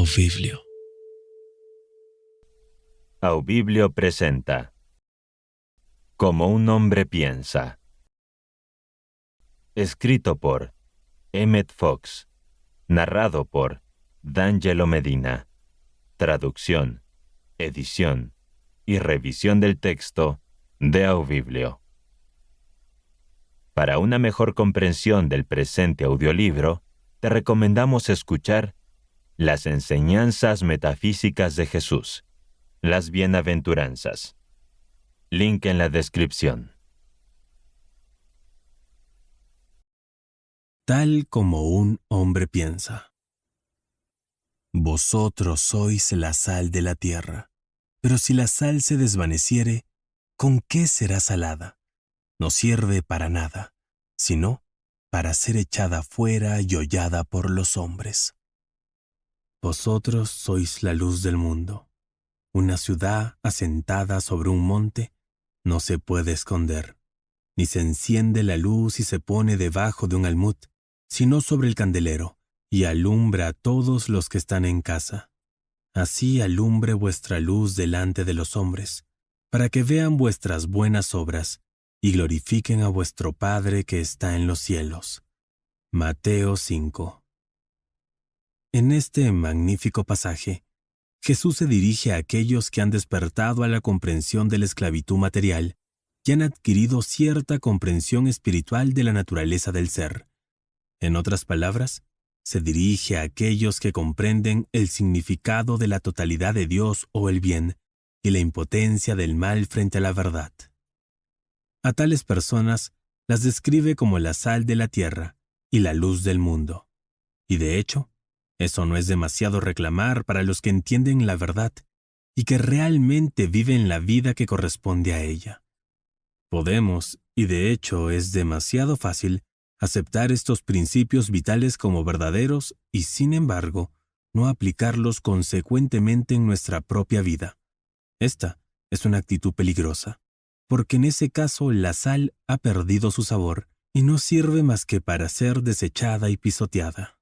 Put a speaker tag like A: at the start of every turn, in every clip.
A: Auviblio.
B: Auviblio presenta Como un hombre piensa. Escrito por Emmett Fox. Narrado por D'Angelo Medina. Traducción, edición y revisión del texto de Auviblio. Para una mejor comprensión del presente audiolibro, te recomendamos escuchar Las enseñanzas metafísicas de Jesús, las bienaventuranzas. Link en la descripción.
C: Tal como un hombre piensa. Vosotros sois la sal de la tierra, pero si la sal se desvaneciere, ¿con qué será salada? No sirve para nada, sino para ser echada fuera y hollada por los hombres. Vosotros sois la luz del mundo. Una ciudad asentada sobre un monte no se puede esconder, ni se enciende la luz y se pone debajo de un almud, sino sobre el candelero, y alumbra a todos los que están en casa. Así alumbre vuestra luz delante de los hombres, para que vean vuestras buenas obras y glorifiquen a vuestro Padre que está en los cielos. Mateo 5. En este magnífico pasaje, Jesús se dirige a aquellos que han despertado a la comprensión de la esclavitud material y han adquirido cierta comprensión espiritual de la naturaleza del ser. En otras palabras, se dirige a aquellos que comprenden el significado de la totalidad de Dios o el bien y la impotencia del mal frente a la verdad. A tales personas las describe como la sal de la tierra y la luz del mundo. Y de hecho, eso no es demasiado reclamar para los que entienden la verdad y que realmente viven la vida que corresponde a ella. Podemos, y de hecho es demasiado fácil, aceptar estos principios vitales como verdaderos y, sin embargo, no aplicarlos consecuentemente en nuestra propia vida. Esta es una actitud peligrosa, porque en ese caso la sal ha perdido su sabor y no sirve más que para ser desechada y pisoteada.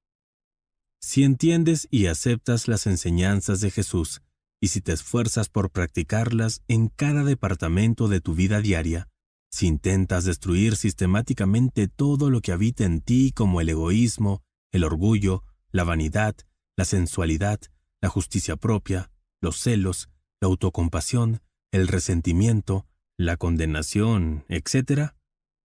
C: Si entiendes y aceptas las enseñanzas de Jesús, y si te esfuerzas por practicarlas en cada departamento de tu vida diaria, si intentas destruir sistemáticamente todo lo que habita en ti como el egoísmo, el orgullo, la vanidad, la sensualidad, la justicia propia, los celos, la autocompasión, el resentimiento, la condenación, etc.,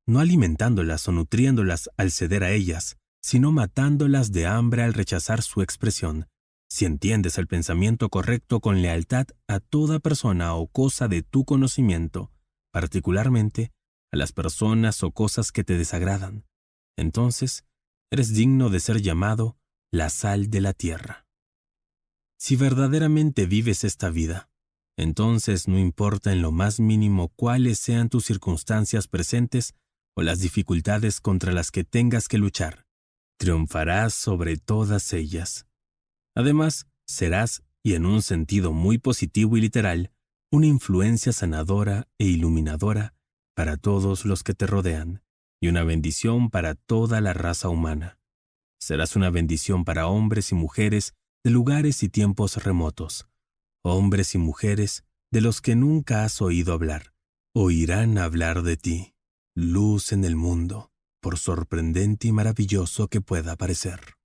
C: no alimentándolas o nutriéndolas al ceder a ellas, sino matándolas de hambre al rechazar su expresión, si entiendes el pensamiento correcto con lealtad a toda persona o cosa de tu conocimiento, particularmente a las personas o cosas que te desagradan, entonces eres digno de ser llamado la sal de la tierra. Si verdaderamente vives esta vida, entonces no importa en lo más mínimo cuáles sean tus circunstancias presentes o las dificultades contra las que tengas que luchar, triunfarás sobre todas ellas. Además, serás, y en un sentido muy positivo y literal, una influencia sanadora e iluminadora para todos los que te rodean, y una bendición para toda la raza humana. Serás una bendición para hombres y mujeres de lugares y tiempos remotos, hombres y mujeres de los que nunca has oído hablar, oirán hablar de ti, luz en el mundo, por sorprendente y maravilloso que pueda parecer.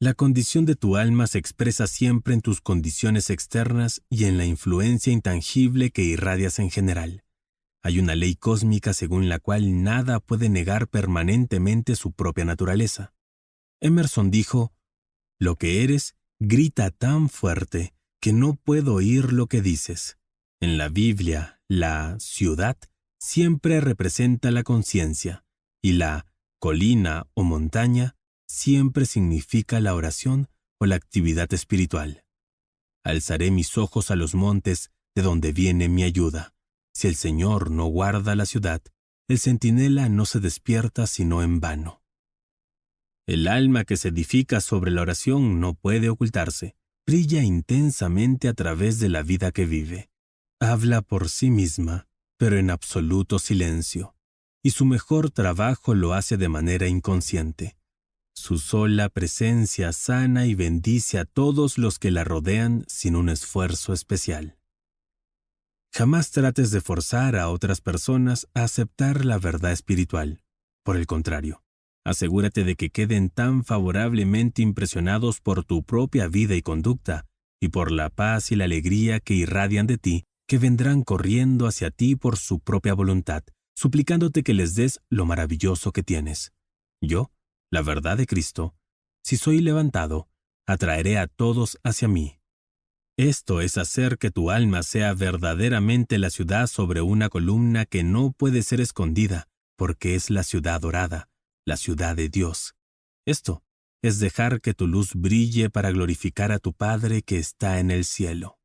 C: La condición de tu alma se expresa siempre en tus condiciones externas y en la influencia intangible que irradias en general. Hay una ley cósmica según la cual nada puede negar permanentemente su propia naturaleza. Emerson dijo, «Lo que eres grita tan fuerte que no puedo oír lo que dices». En la Biblia, la ciudad siempre representa la conciencia, y la colina o montaña siempre significa la oración o la actividad espiritual. Alzaré mis ojos a los montes de donde viene mi ayuda. Si el Señor no guarda la ciudad, el centinela no se despierta sino en vano. El alma que se edifica sobre la oración no puede ocultarse, brilla intensamente a través de la vida que vive. Habla por sí misma, pero en absoluto silencio, y su mejor trabajo lo hace de manera inconsciente. Su sola presencia sana y bendice a todos los que la rodean sin un esfuerzo especial. Jamás trates de forzar a otras personas a aceptar la verdad espiritual. Por el contrario, asegúrate de que queden tan favorablemente impresionados por tu propia vida y conducta, y por la paz y la alegría que irradian de ti, que vendrán corriendo hacia ti por su propia voluntad, suplicándote que les des lo maravilloso que tienes. Yo, la verdad de Cristo, si soy levantado, atraeré a todos hacia mí. Esto es hacer que tu alma sea verdaderamente la ciudad sobre una columna que no puede ser escondida, porque es la ciudad dorada, la ciudad de Dios. Esto es dejar que tu luz brille para glorificar a tu Padre que está en el cielo.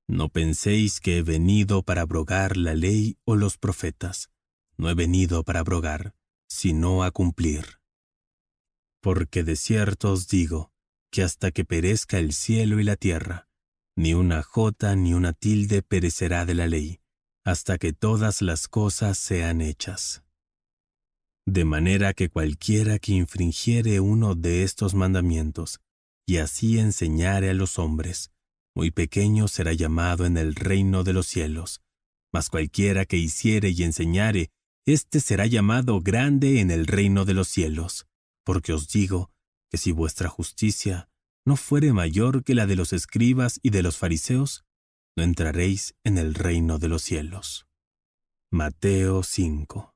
C: No penséis que he venido para abrogar la ley o los profetas. No he venido para abrogar, sino a cumplir. Porque de cierto os digo, que hasta que perezca el cielo y la tierra, ni una jota ni una tilde perecerá de la ley, hasta que todas las cosas sean hechas. De manera que cualquiera que infringiere uno de estos mandamientos, y así enseñare a los hombres, muy pequeño será llamado en el reino de los cielos, mas cualquiera que hiciere y enseñare, éste será llamado grande en el reino de los cielos. Porque os digo que si vuestra justicia no fuere mayor que la de los escribas y de los fariseos, no entraréis en el reino de los cielos. Mateo 5.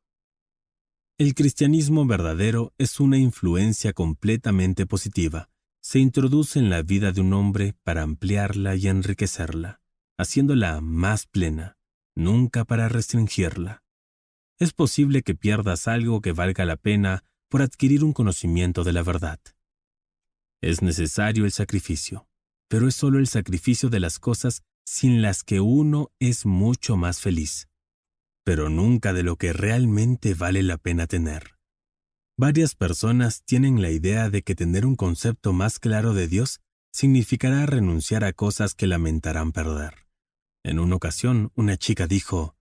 C: El cristianismo verdadero es una influencia completamente positiva. Se introduce en la vida de un hombre para ampliarla y enriquecerla, haciéndola más plena, nunca para restringirla. Es posible que pierdas algo que valga la pena por adquirir un conocimiento de la verdad. Es necesario el sacrificio, pero es solo el sacrificio de las cosas sin las que uno es mucho más feliz, pero nunca de lo que realmente vale la pena tener. Varias personas tienen la idea de que tener un concepto más claro de Dios significará renunciar a cosas que lamentarán perder. En una ocasión, una chica dijo: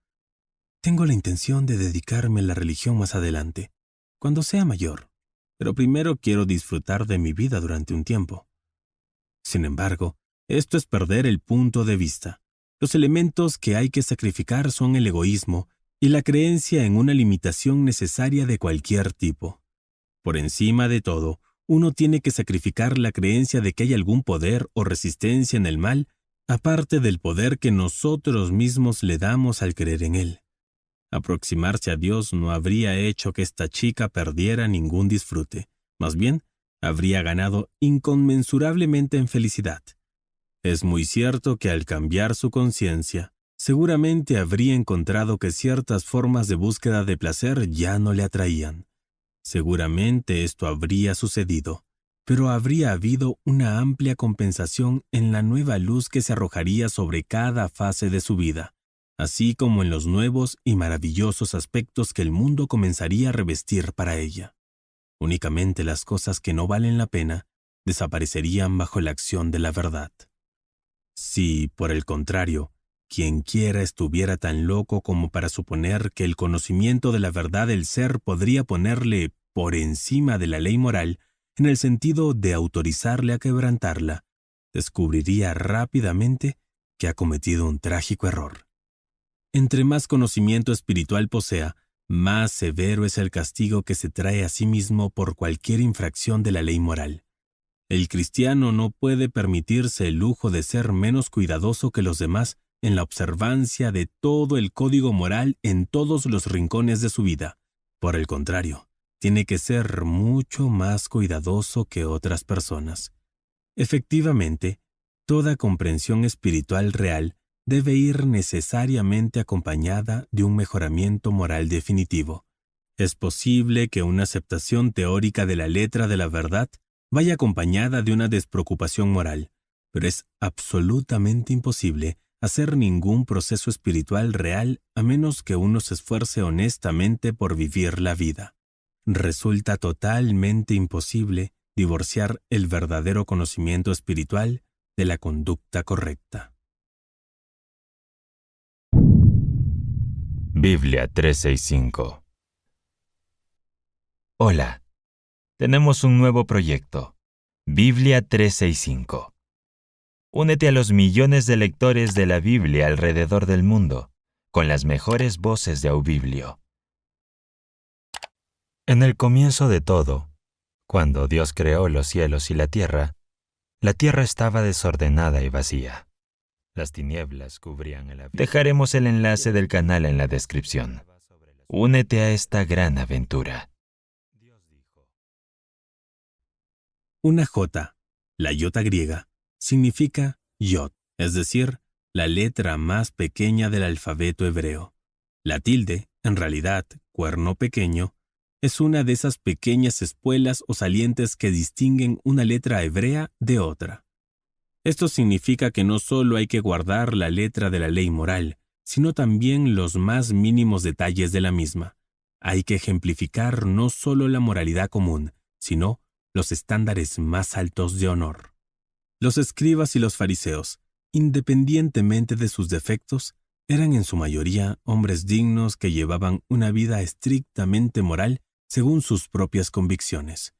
C: «Tengo la intención de dedicarme a la religión más adelante, cuando sea mayor, pero primero quiero disfrutar de mi vida durante un tiempo». Sin embargo, esto es perder el punto de vista. Los elementos que hay que sacrificar son el egoísmo y la creencia en una limitación necesaria de cualquier tipo. Por encima de todo, uno tiene que sacrificar la creencia de que hay algún poder o resistencia en el mal, aparte del poder que nosotros mismos le damos al creer en él. Aproximarse a Dios no habría hecho que esta chica perdiera ningún disfrute. Más bien, habría ganado inconmensurablemente en felicidad. Es muy cierto que al cambiar su conciencia, seguramente habría encontrado que ciertas formas de búsqueda de placer ya no le atraían. Seguramente esto habría sucedido, pero habría habido una amplia compensación en la nueva luz que se arrojaría sobre cada fase de su vida, así como en los nuevos y maravillosos aspectos que el mundo comenzaría a revestir para ella. Únicamente las cosas que no valen la pena desaparecerían bajo la acción de la verdad. Si, por el contrario, quien quiera estuviera tan loco como para suponer que el conocimiento de la verdad del ser podría ponerle por encima de la ley moral, en el sentido de autorizarle a quebrantarla, descubriría rápidamente que ha cometido un trágico error. Entre más conocimiento espiritual posea, más severo es el castigo que se trae a sí mismo por cualquier infracción de la ley moral. El cristiano no puede permitirse el lujo de ser menos cuidadoso que los demás en la observancia de todo el código moral en todos los rincones de su vida. Por el contrario, tiene que ser mucho más cuidadoso que otras personas. Efectivamente, toda comprensión espiritual real debe ir necesariamente acompañada de un mejoramiento moral definitivo. Es posible que una aceptación teórica de la letra de la verdad vaya acompañada de una despreocupación moral, pero es absolutamente imposible hacer ningún proceso espiritual real a menos que uno se esfuerce honestamente por vivir la vida. Resulta totalmente imposible divorciar el verdadero conocimiento espiritual de la conducta correcta.
B: Biblia 365. Hola, Tenemos un nuevo proyecto, Biblia 365. Únete a los millones de lectores de la Biblia alrededor del mundo, con las mejores voces de Aubiblio. En el comienzo de todo, cuando Dios creó los cielos y la tierra estaba desordenada y vacía. Las tinieblas cubrían el abismo. Dejaremos el enlace del canal en la descripción. Únete a esta gran aventura.
C: Una J, la iota griega, significa yod, es decir, la letra más pequeña del alfabeto hebreo. La tilde, en realidad, cuerno pequeño, es una de esas pequeñas espuelas o salientes que distinguen una letra hebrea de otra. Esto significa que no solo hay que guardar la letra de la ley moral, sino también los más mínimos detalles de la misma. Hay que ejemplificar no solo la moralidad común, sino los estándares más altos de honor. Los escribas y los fariseos, independientemente de sus defectos, eran en su mayoría hombres dignos que llevaban una vida estrictamente moral según sus propias convicciones.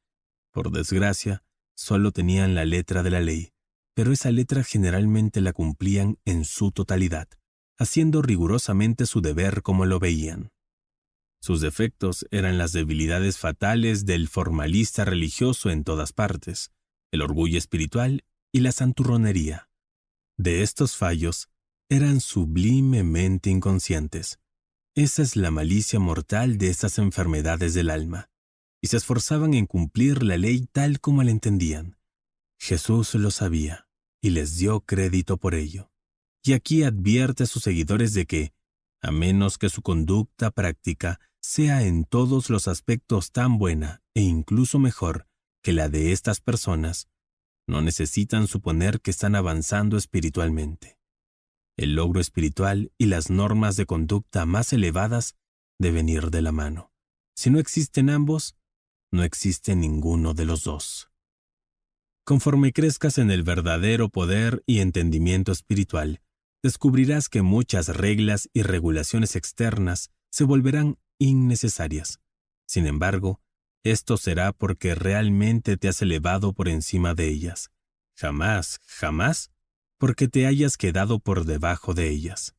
C: Por desgracia, solo tenían la letra de la ley, pero esa letra generalmente la cumplían en su totalidad, haciendo rigurosamente su deber como lo veían. Sus defectos eran las debilidades fatales del formalista religioso en todas partes, el orgullo espiritual y la santurronería. De estos fallos, eran sublimemente inconscientes. Esa es la malicia mortal de estas enfermedades del alma, y se esforzaban en cumplir la ley tal como la entendían. Jesús lo sabía, y les dio crédito por ello. Y aquí advierte a sus seguidores de que, a menos que su conducta práctica sea en todos los aspectos tan buena e incluso mejor que la de estas personas, no necesitan suponer que están avanzando espiritualmente. El logro espiritual y las normas de conducta más elevadas deben ir de la mano. Si no existen ambos, no existe ninguno de los dos. Conforme crezcas en el verdadero poder y entendimiento espiritual, descubrirás que muchas reglas y regulaciones externas se volverán innecesarias. Sin embargo, esto será porque realmente te has elevado por encima de ellas. Jamás, jamás, porque te hayas quedado por debajo de ellas.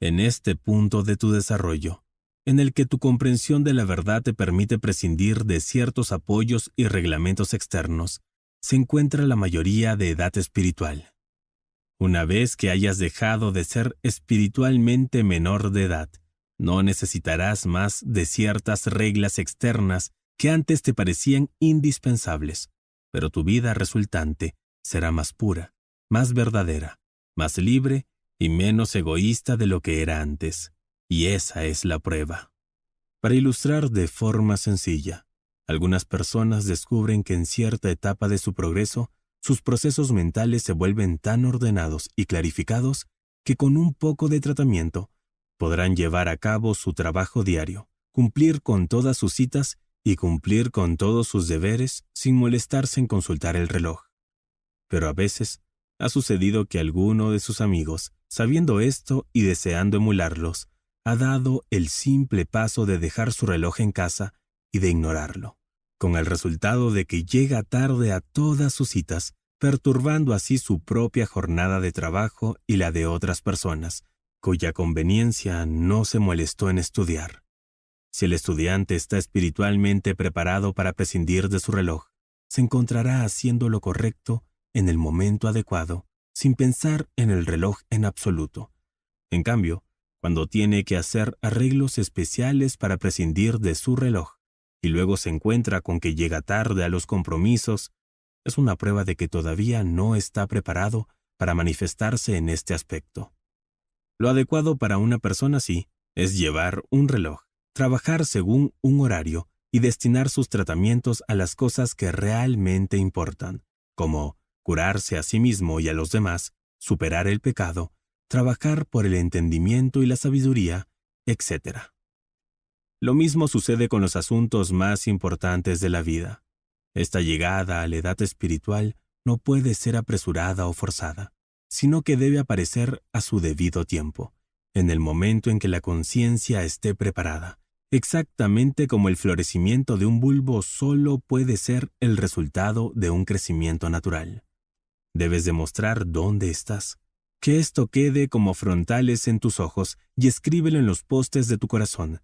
C: En este punto de tu desarrollo, en el que tu comprensión de la verdad te permite prescindir de ciertos apoyos y reglamentos externos, se encuentra la mayoría de edad espiritual. Una vez que hayas dejado de ser espiritualmente menor de edad, no necesitarás más de ciertas reglas externas que antes te parecían indispensables, pero tu vida resultante será más pura, más verdadera, más libre y menos egoísta de lo que era antes. Y esa es la prueba. Para ilustrar de forma sencilla, algunas personas descubren que en cierta etapa de su progreso, sus procesos mentales se vuelven tan ordenados y clarificados que con un poco de tratamiento podrán llevar a cabo su trabajo diario, cumplir con todas sus citas y cumplir con todos sus deberes sin molestarse en consultar el reloj. Pero a veces ha sucedido que alguno de sus amigos, sabiendo esto y deseando emularlos, ha dado el simple paso de dejar su reloj en casa y de ignorarlo, con el resultado de que llega tarde a todas sus citas, perturbando así su propia jornada de trabajo y la de otras personas, cuya conveniencia no se molestó en estudiar. Si el estudiante está espiritualmente preparado para prescindir de su reloj, se encontrará haciendo lo correcto en el momento adecuado, sin pensar en el reloj en absoluto. En cambio, cuando tiene que hacer arreglos especiales para prescindir de su reloj, y luego se encuentra con que llega tarde a los compromisos, es una prueba de que todavía no está preparado para manifestarse en este aspecto. Lo adecuado para una persona así es llevar un reloj, trabajar según un horario y destinar sus tratamientos a las cosas que realmente importan, como curarse a sí mismo y a los demás, superar el pecado, trabajar por el entendimiento y la sabiduría, etc. Lo mismo sucede con los asuntos más importantes de la vida. Esta llegada a la edad espiritual no puede ser apresurada o forzada, sino que debe aparecer a su debido tiempo, en el momento en que la conciencia esté preparada, exactamente como el florecimiento de un bulbo solo puede ser el resultado de un crecimiento natural. Debes demostrar dónde estás. Que esto quede como frontales en tus ojos y escríbelo en los postes de tu corazón.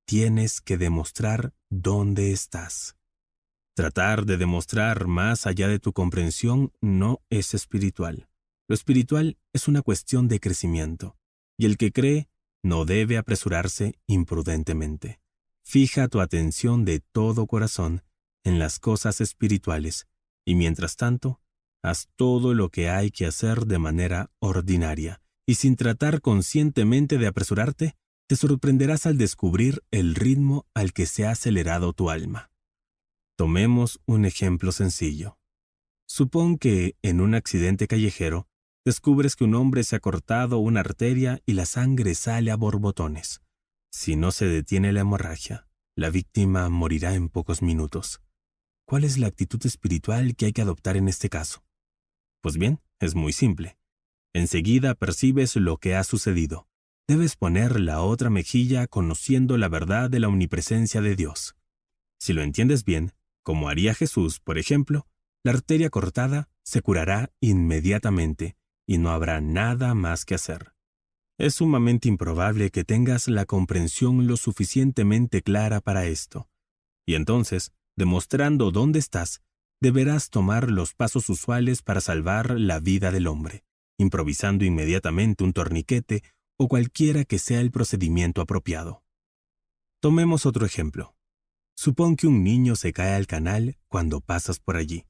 C: Tienes que demostrar dónde estás. Tratar de demostrar más allá de tu comprensión no es espiritual. Lo espiritual es una cuestión de crecimiento, y el que cree no debe apresurarse imprudentemente. Fija tu atención de todo corazón en las cosas espirituales, y mientras tanto, haz todo lo que hay que hacer de manera ordinaria, y sin tratar conscientemente de apresurarte, te sorprenderás al descubrir el ritmo al que se ha acelerado tu alma. Tomemos un ejemplo sencillo. Supón que, en un accidente callejero, descubres que un hombre se ha cortado una arteria y la sangre sale a borbotones. Si no se detiene la hemorragia, la víctima morirá en pocos minutos. ¿Cuál es la actitud espiritual que hay que adoptar en este caso? Pues bien, es muy simple. Enseguida percibes lo que ha sucedido. Debes poner la otra mejilla conociendo la verdad de la omnipresencia de Dios. Si lo entiendes bien, como haría Jesús, por ejemplo, la arteria cortada se curará inmediatamente y no habrá nada más que hacer. Es sumamente improbable que tengas la comprensión lo suficientemente clara para esto. Y entonces, demostrando dónde estás, deberás tomar los pasos usuales para salvar la vida del hombre, improvisando inmediatamente un torniquete o cualquiera que sea el procedimiento apropiado. Tomemos otro ejemplo. Supón que un niño se cae al canal cuando pasas por allí.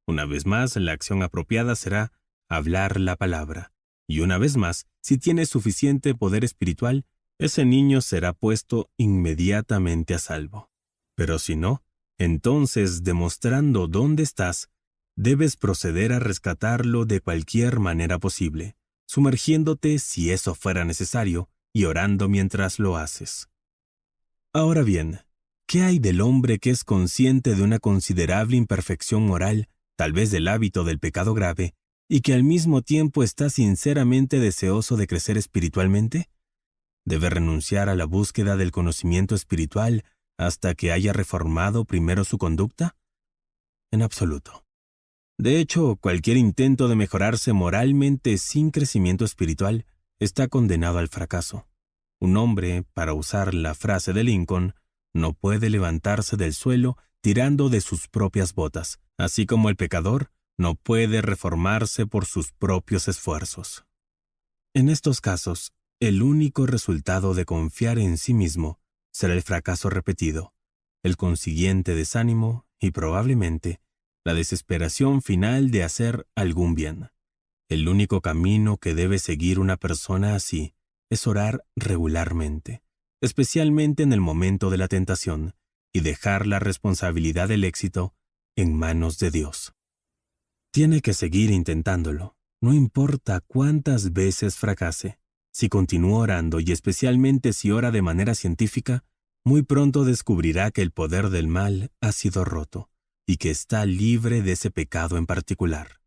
C: Una vez más, la acción apropiada será hablar la palabra. Y una vez más, si tienes suficiente poder espiritual, ese niño será puesto inmediatamente a salvo. Pero si no, entonces, demostrando dónde estás, debes proceder a rescatarlo de cualquier manera posible, sumergiéndote si eso fuera necesario y orando mientras lo haces. Ahora bien, ¿qué hay del hombre que es consciente de una considerable imperfección moral, tal vez del hábito del pecado grave, y que al mismo tiempo está sinceramente deseoso de crecer espiritualmente? ¿Debe renunciar a la búsqueda del conocimiento espiritual hasta que haya reformado primero su conducta? En absoluto. De hecho, cualquier intento de mejorarse moralmente sin crecimiento espiritual está condenado al fracaso. Un hombre, para usar la frase de Lincoln, no puede levantarse del suelo tirando de sus propias botas, así como el pecador no puede reformarse por sus propios esfuerzos. En estos casos, el único resultado de confiar en sí mismo será el fracaso repetido, el consiguiente desánimo y probablemente la desesperación final de hacer algún bien. El único camino que debe seguir una persona así es orar regularmente, especialmente en el momento de la tentación, y dejar la responsabilidad del éxito en manos de Dios. Tiene que seguir intentándolo, no importa cuántas veces fracase. Si continúa orando y especialmente si ora de manera científica, muy pronto descubrirá que el poder del mal ha sido roto y que está libre de ese pecado en particular.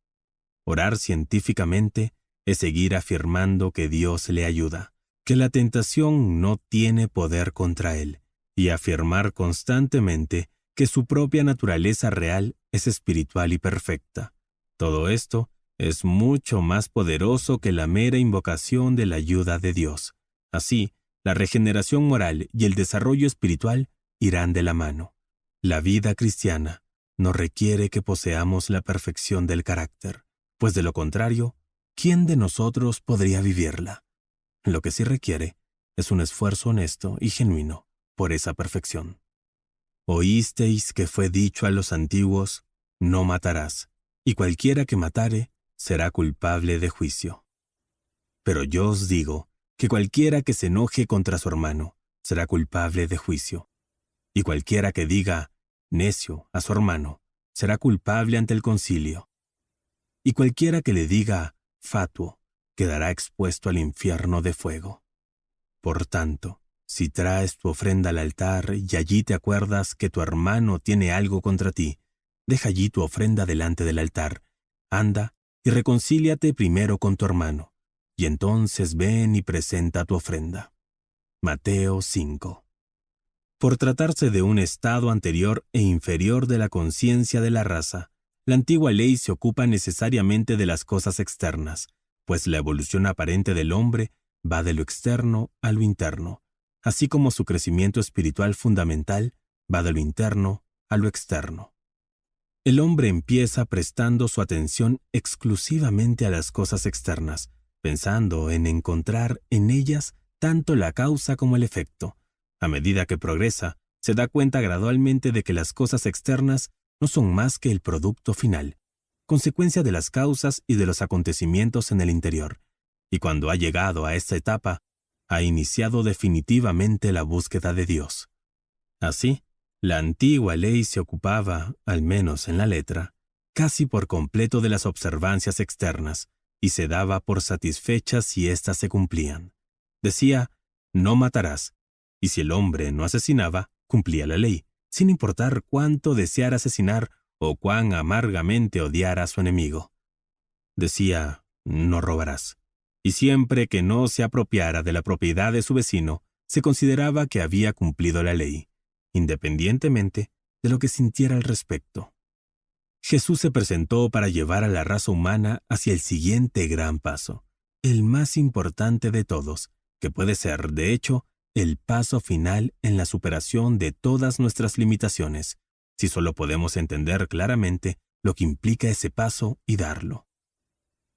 C: Orar científicamente es seguir afirmando que Dios le ayuda, que la tentación no tiene poder contra él, y afirmar constantemente que su propia naturaleza real es espiritual y perfecta. Todo esto es mucho más poderoso que la mera invocación de la ayuda de Dios. Así, la regeneración moral y el desarrollo espiritual irán de la mano. La vida cristiana no requiere que poseamos la perfección del carácter, pues de lo contrario, ¿quién de nosotros podría vivirla? Lo que sí requiere es un esfuerzo honesto y genuino por esa perfección. Oísteis que fue dicho a los antiguos, no matarás, y cualquiera que matare será culpable de juicio. Pero yo os digo que cualquiera que se enoje contra su hermano será culpable de juicio, y cualquiera que diga necio a su hermano será culpable ante el concilio, y cualquiera que le diga fatuo quedará expuesto al infierno de fuego. Por tanto, si traes tu ofrenda al altar y allí te acuerdas que tu hermano tiene algo contra ti, deja allí tu ofrenda delante del altar, anda y reconcíliate primero con tu hermano, y entonces ven y presenta tu ofrenda. Mateo 5. Por tratarse de un estado anterior e inferior de la conciencia de la raza, la antigua ley se ocupa necesariamente de las cosas externas, pues la evolución aparente del hombre va de lo externo a lo interno, así como su crecimiento espiritual fundamental va de lo interno a lo externo. El hombre empieza prestando su atención exclusivamente a las cosas externas, pensando en encontrar en ellas tanto la causa como el efecto. A medida que progresa, se da cuenta gradualmente de que las cosas externas no son más que el producto final, consecuencia de las causas y de los acontecimientos en el interior, y cuando ha llegado a esta etapa, ha iniciado definitivamente la búsqueda de Dios. Así, la antigua ley se ocupaba, al menos en la letra, casi por completo de las observancias externas, y se daba por satisfechas si éstas se cumplían. Decía, no matarás, y si el hombre no asesinaba, cumplía la ley, sin importar cuánto deseara asesinar o cuán amargamente odiara a su enemigo. Decía, no robarás, y siempre que no se apropiara de la propiedad de su vecino, se consideraba que había cumplido la ley, independientemente de lo que sintiera al respecto. Jesús se presentó para llevar a la raza humana hacia el siguiente gran paso, el más importante de todos, que puede ser, de hecho, el paso final en la superación de todas nuestras limitaciones, si solo podemos entender claramente lo que implica ese paso y darlo.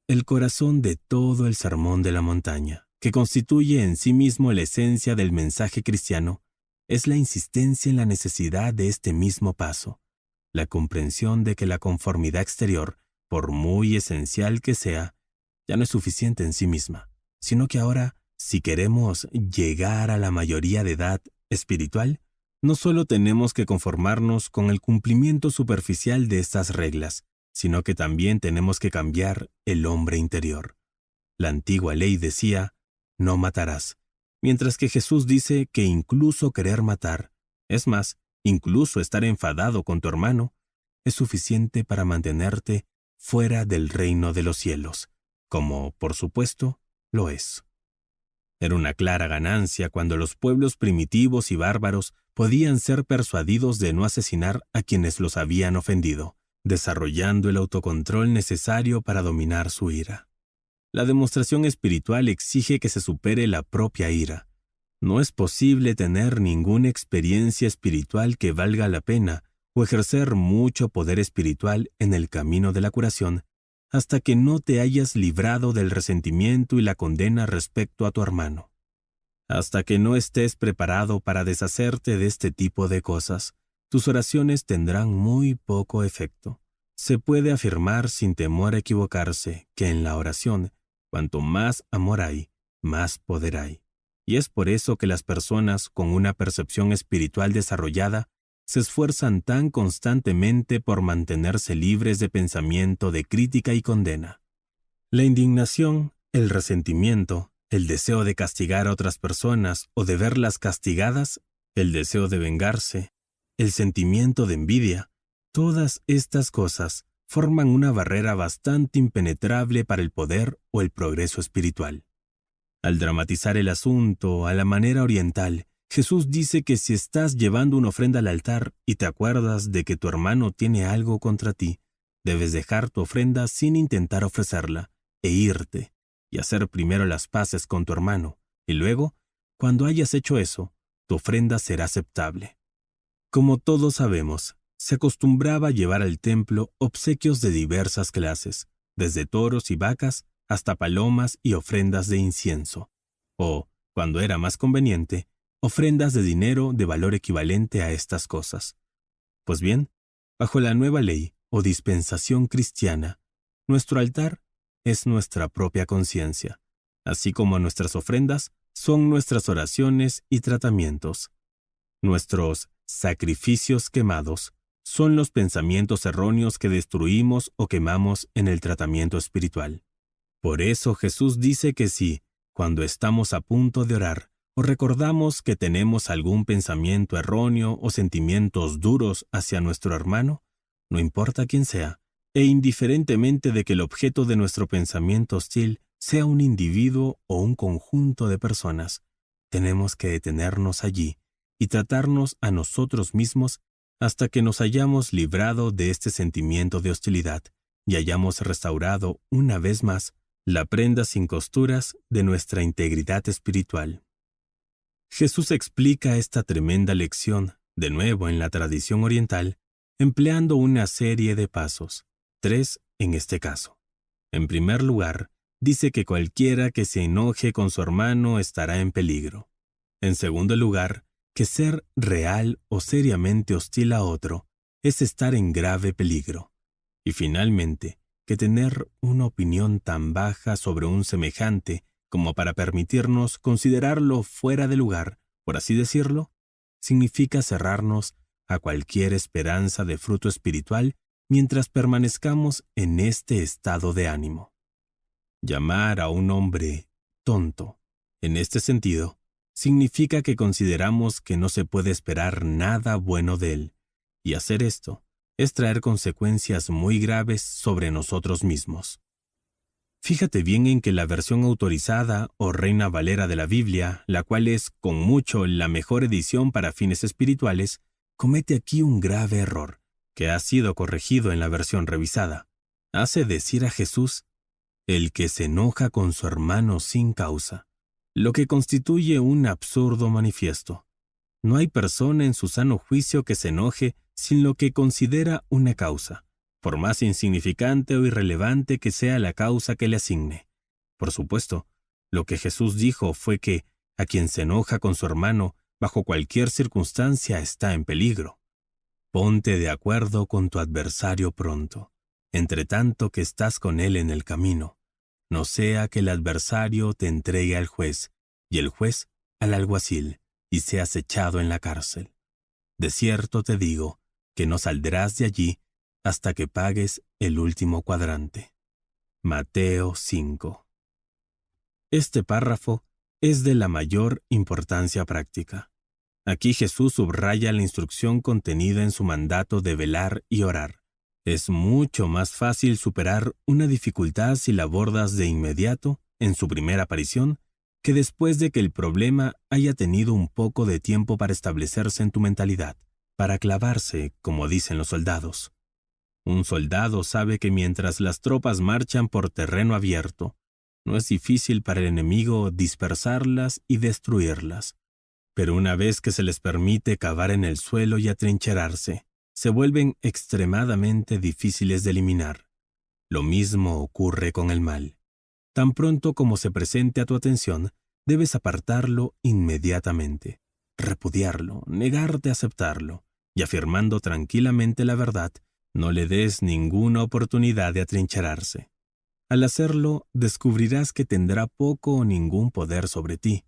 C: El corazón de todo el Sermón de la Montaña, que constituye en sí mismo la esencia del mensaje cristiano, es la insistencia en la necesidad de este mismo paso, la comprensión de que la conformidad exterior, por muy esencial que sea, ya no es suficiente en sí misma, sino que ahora, si queremos llegar a la mayoría de edad espiritual, no solo tenemos que conformarnos con el cumplimiento superficial de estas reglas, sino que también tenemos que cambiar el hombre interior. La antigua ley decía, no matarás, mientras que Jesús dice que incluso querer matar, es más, incluso estar enfadado con tu hermano, es suficiente para mantenerte fuera del reino de los cielos, como, por supuesto, lo es. Era una clara ganancia cuando los pueblos primitivos y bárbaros podían ser persuadidos de no asesinar a quienes los habían ofendido, desarrollando el autocontrol necesario para dominar su ira. La demostración espiritual exige que se supere la propia ira. No es posible tener ninguna experiencia espiritual que valga la pena o ejercer mucho poder espiritual en el camino de la curación hasta que no te hayas librado del resentimiento y la condena respecto a tu hermano. Hasta que no estés preparado para deshacerte de este tipo de cosas, tus oraciones tendrán muy poco efecto. Se puede afirmar sin temor a equivocarse que en la oración, cuanto más amor hay, más poder hay. Y es por eso que las personas con una percepción espiritual desarrollada se esfuerzan tan constantemente por mantenerse libres de pensamiento de crítica y condena. La indignación, el resentimiento, el deseo de castigar a otras personas o de verlas castigadas, el deseo de vengarse, el sentimiento de envidia, todas estas cosas forman una barrera bastante impenetrable para el poder o el progreso espiritual. Al dramatizar el asunto a la manera oriental, Jesús dice que si estás llevando una ofrenda al altar y te acuerdas de que tu hermano tiene algo contra ti, debes dejar tu ofrenda sin intentar ofrecerla e irte y hacer primero las paces con tu hermano, y luego, cuando hayas hecho eso, tu ofrenda será aceptable. Como todos sabemos, se acostumbraba a llevar al templo obsequios de diversas clases, desde toros y vacas hasta palomas y ofrendas de incienso, o, cuando era más conveniente, ofrendas de dinero de valor equivalente a estas cosas. Pues bien, bajo la nueva ley o dispensación cristiana, nuestro altar es nuestra propia conciencia, así como nuestras ofrendas son nuestras oraciones y tratamientos. Nuestros sacrificios quemados son los pensamientos erróneos que destruimos o quemamos en el tratamiento espiritual. Por eso Jesús dice que si, cuando estamos a punto de orar, o recordamos que tenemos algún pensamiento erróneo o sentimientos duros hacia nuestro hermano, no importa quién sea, e indiferentemente de que el objeto de nuestro pensamiento hostil sea un individuo o un conjunto de personas, tenemos que detenernos allí y tratarnos a nosotros mismos hasta que nos hayamos librado de este sentimiento de hostilidad y hayamos restaurado una vez más la prenda sin costuras de nuestra integridad espiritual. Jesús explica esta tremenda lección, de nuevo en la tradición oriental, empleando una serie de pasos, 3 en este caso. En primer lugar, dice que cualquiera que se enoje con su hermano estará en peligro. En segundo lugar, que ser real o seriamente hostil a otro es estar en grave peligro. Y finalmente, que tener una opinión tan baja sobre un semejante como para permitirnos considerarlo fuera de lugar, por así decirlo, significa cerrarnos a cualquier esperanza de fruto espiritual mientras permanezcamos en este estado de ánimo. Llamar a un hombre tonto, en este sentido, significa que consideramos que no se puede esperar nada bueno de él, y hacer esto es traer consecuencias muy graves sobre nosotros mismos. Fíjate bien en que la versión autorizada o Reina Valera de la Biblia, la cual es con mucho la mejor edición para fines espirituales, comete aquí un grave error, que ha sido corregido en la versión revisada. Hace decir a Jesús, el que se enoja con su hermano sin causa, lo que constituye un absurdo manifiesto. No hay persona en su sano juicio que se enoje sin lo que considera una causa, por más insignificante o irrelevante que sea la causa que le asigne. Por supuesto, lo que Jesús dijo fue que a quien se enoja con su hermano bajo cualquier circunstancia está en peligro. Ponte de acuerdo con tu adversario pronto, entre tanto que estás con él en el camino. No sea que el adversario te entregue al juez, y el juez al alguacil, y seas echado en la cárcel. De cierto te digo que no saldrás de allí hasta que pagues el último cuadrante. Mateo 5. Este párrafo es de la mayor importancia práctica. Aquí Jesús subraya la instrucción contenida en su mandato de velar y orar. Es mucho más fácil superar una dificultad si la abordas de inmediato, en su primera aparición, que después de que el problema haya tenido un poco de tiempo para establecerse en tu mentalidad, para clavarse, como dicen los soldados. Un soldado sabe que mientras las tropas marchan por terreno abierto, no es difícil para el enemigo dispersarlas y destruirlas. Pero una vez que se les permite cavar en el suelo y atrincherarse, se vuelven extremadamente difíciles de eliminar. Lo mismo ocurre con el mal. Tan pronto como se presente a tu atención, debes apartarlo inmediatamente, repudiarlo, negarte a aceptarlo, y afirmando tranquilamente la verdad, no le des ninguna oportunidad de atrincherarse. Al hacerlo, descubrirás que tendrá poco o ningún poder sobre ti.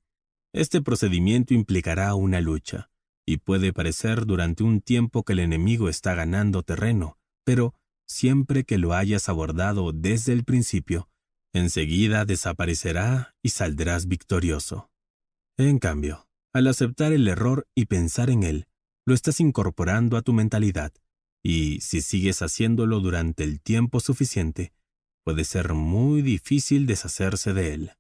C: Este procedimiento implicará una lucha, y puede parecer durante un tiempo que el enemigo está ganando terreno, pero siempre que lo hayas abordado desde el principio, enseguida desaparecerá y saldrás victorioso. En cambio, al aceptar el error y pensar en él, lo estás incorporando a tu mentalidad, y si sigues haciéndolo durante el tiempo suficiente, puede ser muy difícil deshacerse de él.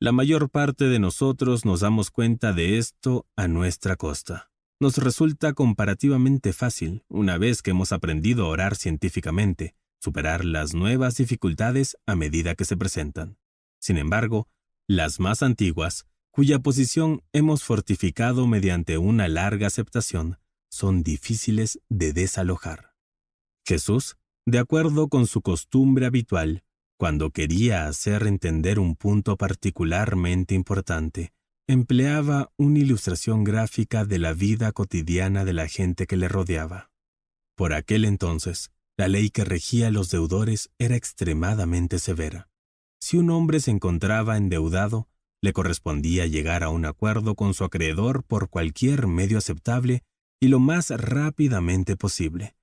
C: La mayor parte de nosotros nos damos cuenta de esto a nuestra costa. Nos resulta comparativamente fácil, una vez que hemos aprendido a orar científicamente, superar las nuevas dificultades a medida que se presentan. Sin embargo, las más antiguas, cuya posición hemos fortificado mediante una larga aceptación, son difíciles de desalojar. Jesús, de acuerdo con su costumbre habitual, cuando quería hacer entender un punto particularmente importante, empleaba una ilustración gráfica de la vida cotidiana de la gente que le rodeaba. Por aquel entonces, la ley que regía a los deudores era extremadamente severa. Si un hombre se encontraba endeudado, le correspondía llegar a un acuerdo con su acreedor por cualquier medio aceptable y lo más rápidamente posible.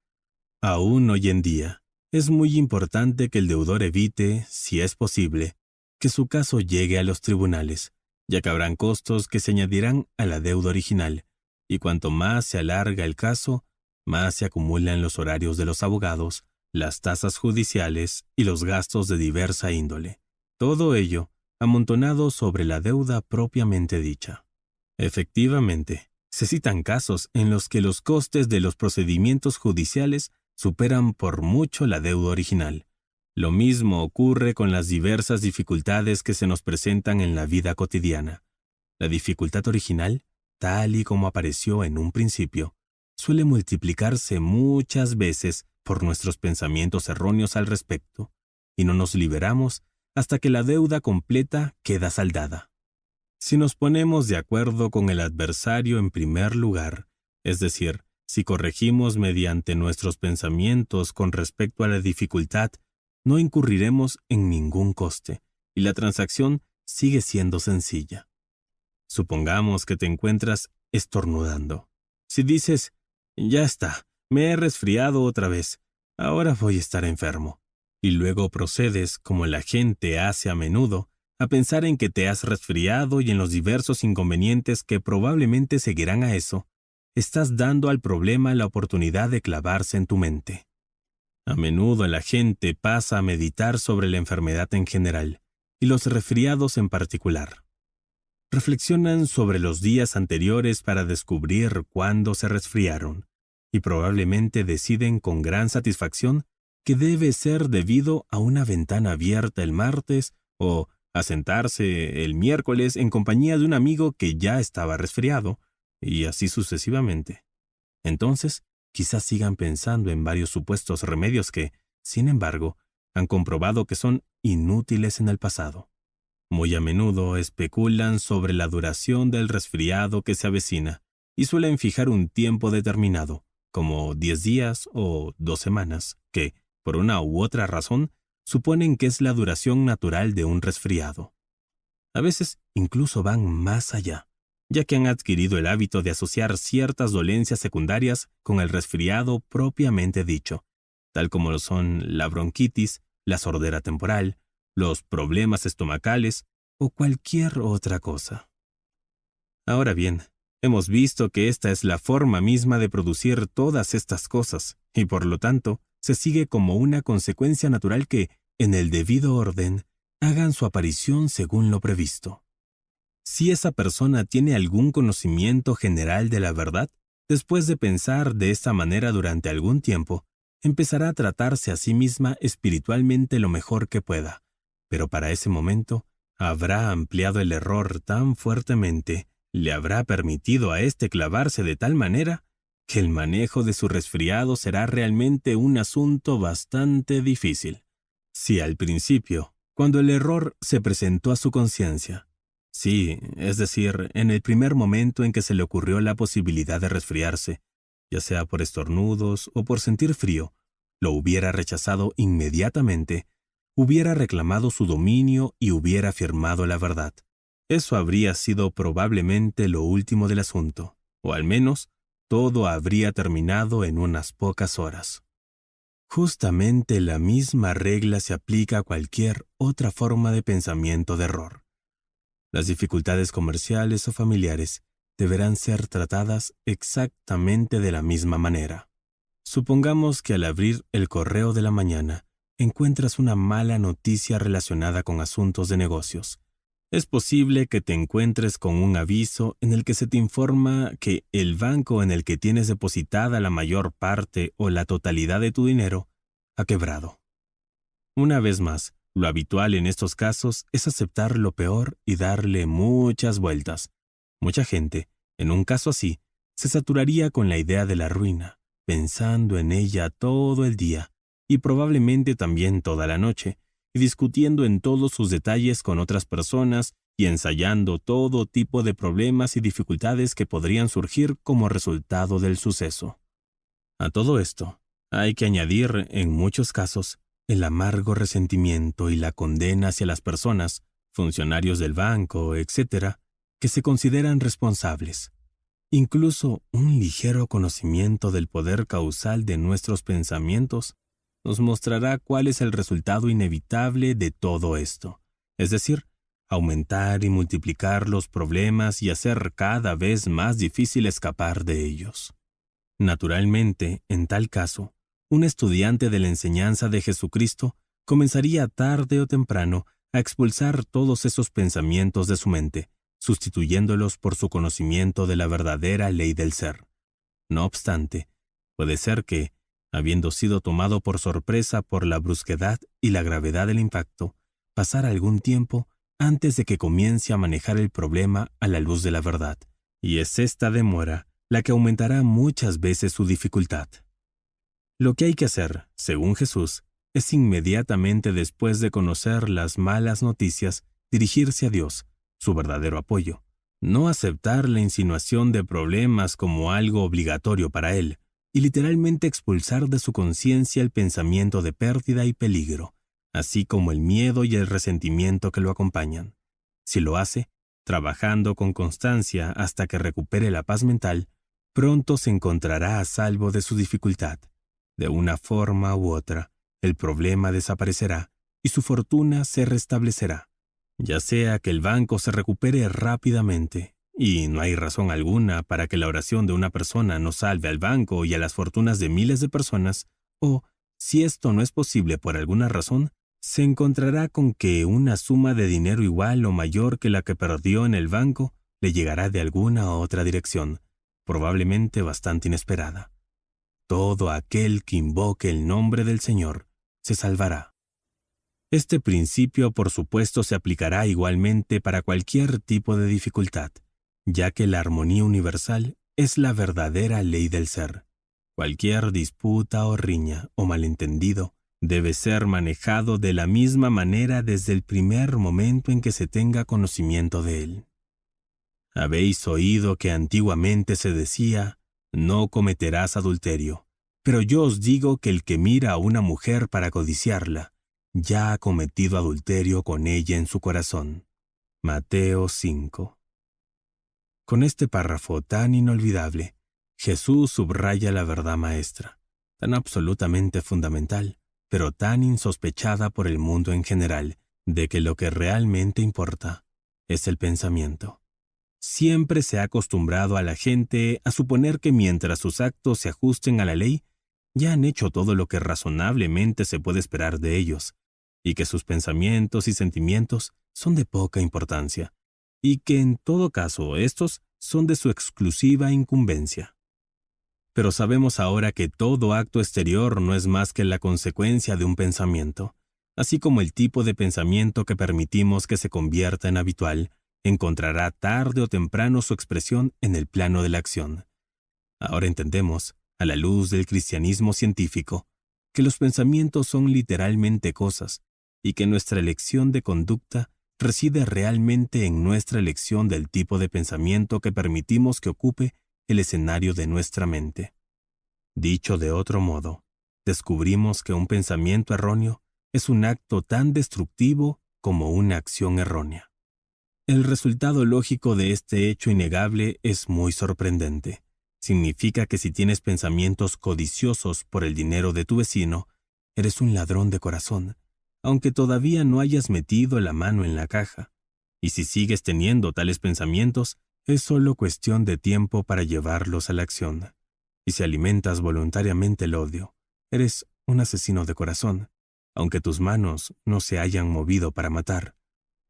C: Aún hoy en día, es muy importante que el deudor evite, si es posible, que su caso llegue a los tribunales, ya que habrán costos que se añadirán a la deuda original, y cuanto más se alarga el caso, más se acumulan los horarios de los abogados, las tasas judiciales y los gastos de diversa índole. Todo ello amontonado sobre la deuda propiamente dicha. Efectivamente, Se citan casos en los que los costes de los procedimientos judiciales superan por mucho la deuda original. Lo mismo ocurre con las diversas dificultades que se nos presentan en la vida cotidiana. La dificultad original, tal y como apareció en un principio, suele multiplicarse muchas veces por nuestros pensamientos erróneos al respecto, y no nos liberamos hasta que la deuda completa queda saldada. Si nos ponemos de acuerdo con el adversario en primer lugar, es decir, si corregimos mediante nuestros pensamientos con respecto a la dificultad, no incurriremos en ningún coste, y la transacción sigue siendo sencilla. Supongamos que te encuentras estornudando. Si dices, ya está, me he resfriado otra vez, ahora voy a estar enfermo, y luego procedes, como la gente hace a menudo, a pensar en que te has resfriado y en los diversos inconvenientes que probablemente seguirán a eso, estás dando al problema la oportunidad de clavarse en tu mente. A menudo la gente pasa a meditar sobre la enfermedad en general, y los resfriados en particular. Reflexionan sobre los días anteriores para descubrir cuándo se resfriaron, y probablemente deciden con gran satisfacción que debe ser debido a una ventana abierta el martes o a sentarse el miércoles en compañía de un amigo que ya estaba resfriado, y así sucesivamente. Entonces, quizás sigan pensando en varios supuestos remedios que, sin embargo, han comprobado que son inútiles en el pasado. Muy a menudo especulan sobre la duración del resfriado que se avecina y suelen fijar un tiempo determinado, como 10 días o 2 semanas, que, por una u otra razón, suponen que es la duración natural de un resfriado. A veces incluso van más allá, ya que han adquirido el hábito de asociar ciertas dolencias secundarias con el resfriado propiamente dicho, tal como lo son la bronquitis, la sordera temporal, los problemas estomacales o cualquier otra cosa. Ahora bien, hemos visto que esta es la forma misma de producir todas estas cosas, y por lo tanto, se sigue como una consecuencia natural que, en el debido orden, hagan su aparición según lo previsto. Si esa persona tiene algún conocimiento general de la verdad, después de pensar de esta manera durante algún tiempo, empezará a tratarse a sí misma espiritualmente lo mejor que pueda, pero para ese momento habrá ampliado el error tan fuertemente, le habrá permitido a éste clavarse de tal manera que el manejo de su resfriado será realmente un asunto bastante difícil. Si al principio, cuando el error se presentó a su conciencia, sí, es decir, en el primer momento en que se le ocurrió la posibilidad de resfriarse, ya sea por estornudos o por sentir frío, lo hubiera rechazado inmediatamente, hubiera reclamado su dominio y hubiera afirmado la verdad. Eso habría sido probablemente lo último del asunto, o al menos todo habría terminado en unas pocas horas. Justamente la misma regla se aplica a cualquier otra forma de pensamiento de error. Las dificultades comerciales o familiares deberán ser tratadas exactamente de la misma manera. Supongamos que al abrir el correo de la mañana encuentras una mala noticia relacionada con asuntos de negocios. Es posible que te encuentres con un aviso en el que se te informa que el banco en el que tienes depositada la mayor parte o la totalidad de tu dinero ha quebrado. Una vez más, lo habitual en estos casos es aceptar lo peor y darle muchas vueltas. Mucha gente, en un caso así, se saturaría con la idea de la ruina, pensando en ella todo el día y probablemente también toda la noche, y discutiendo en todos sus detalles con otras personas y ensayando todo tipo de problemas y dificultades que podrían surgir como resultado del suceso. A todo esto, hay que añadir, en muchos casos, el amargo resentimiento y la condena hacia las personas, funcionarios del banco, etc., que se consideran responsables. Incluso un ligero conocimiento del poder causal de nuestros pensamientos nos mostrará cuál es el resultado inevitable de todo esto, es decir, aumentar y multiplicar los problemas y hacer cada vez más difícil escapar de ellos. Naturalmente, en tal caso, un estudiante de la enseñanza de Jesucristo comenzaría tarde o temprano a expulsar todos esos pensamientos de su mente, sustituyéndolos por su conocimiento de la verdadera ley del ser. No obstante, puede ser que, habiendo sido tomado por sorpresa por la brusquedad y la gravedad del impacto, pasara algún tiempo antes de que comience a manejar el problema a la luz de la verdad, y es esta demora la que aumentará muchas veces su dificultad. Lo que hay que hacer, según Jesús, es inmediatamente después de conocer las malas noticias, dirigirse a Dios, su verdadero apoyo. No aceptar la insinuación de problemas como algo obligatorio para él, y literalmente expulsar de su conciencia el pensamiento de pérdida y peligro, así como el miedo y el resentimiento que lo acompañan. Si lo hace, trabajando con constancia hasta que recupere la paz mental, pronto se encontrará a salvo de su dificultad. De una forma u otra, el problema desaparecerá y su fortuna se restablecerá. Ya sea que el banco se recupere rápidamente, y no hay razón alguna para que la oración de una persona no salve al banco y a las fortunas de miles de personas, o, si esto no es posible por alguna razón, se encontrará con que una suma de dinero igual o mayor que la que perdió en el banco le llegará de alguna otra dirección, probablemente bastante inesperada. Todo aquel que invoque el nombre del Señor se salvará. Este principio, por supuesto, se aplicará igualmente para cualquier tipo de dificultad, ya que la armonía universal es la verdadera ley del ser. Cualquier disputa o riña o malentendido debe ser manejado de la misma manera desde el primer momento en que se tenga conocimiento de él. Habéis oído que antiguamente se decía, no cometerás adulterio, pero yo os digo que el que mira a una mujer para codiciarla, ya ha cometido adulterio con ella en su corazón. Mateo 5. Con este párrafo tan inolvidable, Jesús subraya la verdad maestra, tan absolutamente fundamental, pero tan insospechada por el mundo en general, de que lo que realmente importa es el pensamiento. Siempre se ha acostumbrado a la gente a suponer que mientras sus actos se ajusten a la ley, ya han hecho todo lo que razonablemente se puede esperar de ellos, y que sus pensamientos y sentimientos son de poca importancia, y que en todo caso estos son de su exclusiva incumbencia. Pero sabemos ahora que todo acto exterior no es más que la consecuencia de un pensamiento, así como el tipo de pensamiento que permitimos que se convierta en habitual, encontrará tarde o temprano su expresión en el plano de la acción. Ahora entendemos, a la luz del cristianismo científico, que los pensamientos son literalmente cosas, y que nuestra elección de conducta reside realmente en nuestra elección del tipo de pensamiento que permitimos que ocupe el escenario de nuestra mente. Dicho de otro modo, descubrimos que un pensamiento erróneo es un acto tan destructivo como una acción errónea. El resultado lógico de este hecho innegable es muy sorprendente. Significa que si tienes pensamientos codiciosos por el dinero de tu vecino, eres un ladrón de corazón, aunque todavía no hayas metido la mano en la caja. Y si sigues teniendo tales pensamientos, es solo cuestión de tiempo para llevarlos a la acción. Y si alimentas voluntariamente el odio, eres un asesino de corazón, aunque tus manos no se hayan movido para matar.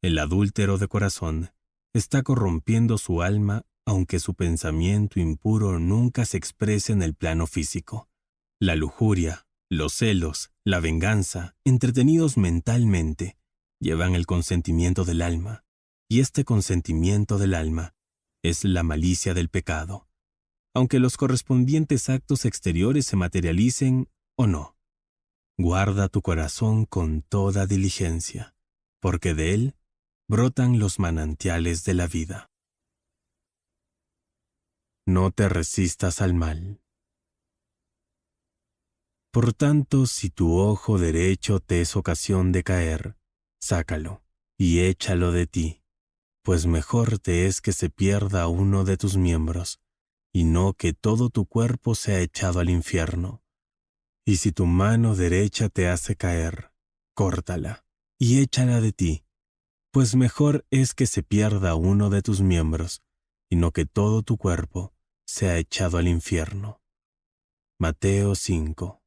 C: El adúltero de corazón está corrompiendo su alma, aunque su pensamiento impuro nunca se exprese en el plano físico. La lujuria, los celos, la venganza, entretenidos mentalmente, llevan el consentimiento del alma, y este consentimiento del alma es la malicia del pecado, aunque los correspondientes actos exteriores se materialicen o no. Guarda tu corazón con toda diligencia, porque de él brotan los manantiales de la vida. No te resistas al mal. Por tanto, si tu ojo derecho te es ocasión de caer, sácalo y échalo de ti, pues mejor te es que se pierda uno de tus miembros, y no que todo tu cuerpo sea echado al infierno. Y si tu mano derecha te hace caer, córtala y échala de ti, pues mejor es que se pierda uno de tus miembros, y no que todo tu cuerpo sea echado al infierno. Mateo 5.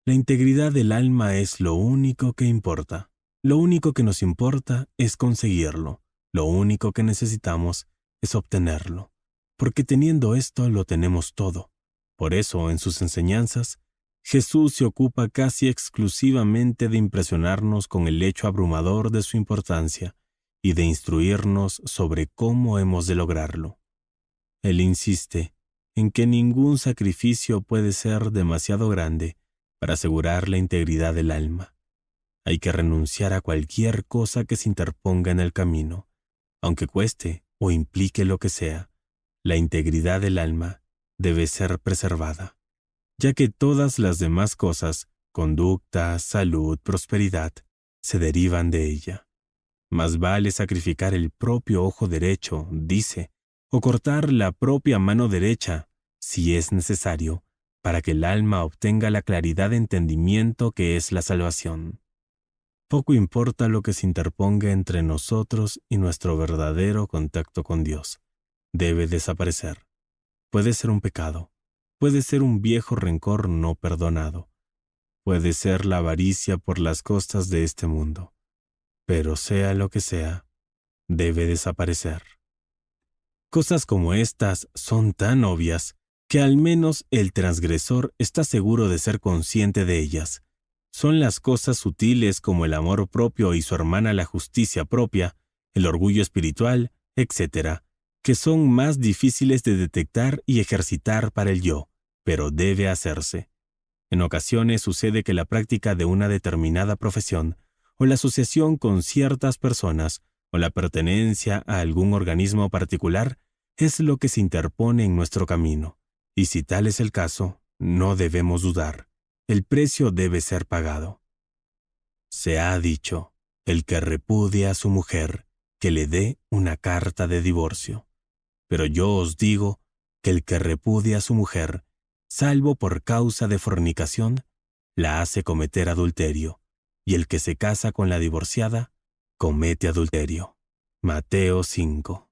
C: La integridad del alma es lo único que importa. Lo único que nos importa es conseguirlo. Lo único que necesitamos es obtenerlo, porque teniendo esto lo tenemos todo. Por eso, en sus enseñanzas, Jesús se ocupa casi exclusivamente de impresionarnos con el hecho abrumador de su importancia y de instruirnos sobre cómo hemos de lograrlo. Él insiste en que ningún sacrificio puede ser demasiado grande para asegurar la integridad del alma. Hay que renunciar a cualquier cosa que se interponga en el camino, aunque cueste o implique lo que sea. La integridad del alma debe ser preservada, ya que todas las demás cosas, conducta, salud, prosperidad, se derivan de ella. Más vale sacrificar el propio ojo derecho, dice, o cortar la propia mano derecha, si es necesario, para que el alma obtenga la claridad de entendimiento que es la salvación. Poco importa lo que se interponga entre nosotros y nuestro verdadero contacto con Dios. Debe desaparecer. Puede ser un pecado, puede ser un viejo rencor no perdonado, puede ser la avaricia por las costas de este mundo, pero sea lo que sea, debe desaparecer. Cosas como estas son tan obvias que al menos el transgresor está seguro de ser consciente de ellas. Son las cosas sutiles como el amor propio y su hermana la justicia propia, el orgullo espiritual, etc., que son más difíciles de detectar y ejercitar para el yo, pero debe hacerse. En ocasiones sucede que la práctica de una determinada profesión, o la asociación con ciertas personas, o la pertenencia a algún organismo particular, es lo que se interpone en nuestro camino. Y si tal es el caso, no debemos dudar. El precio debe ser pagado. Se ha dicho, el que repudia a su mujer, que le dé una carta de divorcio. Pero yo os digo que el que repudia a su mujer, salvo por causa de fornicación, la hace cometer adulterio, y el que se casa con la divorciada, comete adulterio. Mateo 5.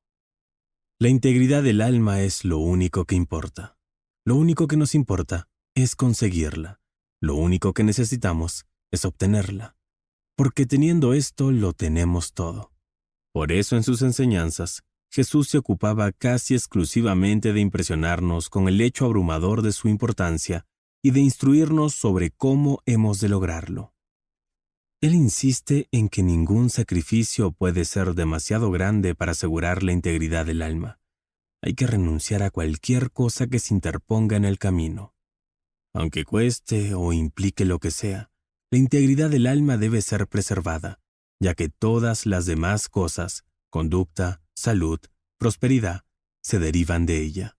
C: La integridad del alma es lo único que importa. Lo único que nos importa es conseguirla. Lo único que necesitamos es obtenerla. Porque teniendo esto lo tenemos todo. Por eso en sus enseñanzas, Jesús se ocupaba casi exclusivamente de impresionarnos con el hecho abrumador de su importancia y de instruirnos sobre cómo hemos de lograrlo. Él insiste en que ningún sacrificio puede ser demasiado grande para asegurar la integridad del alma. Hay que renunciar a cualquier cosa que se interponga en el camino. Aunque cueste o implique lo que sea, la integridad del alma debe ser preservada, ya que todas las demás cosas, conducta, salud, prosperidad, se derivan de ella.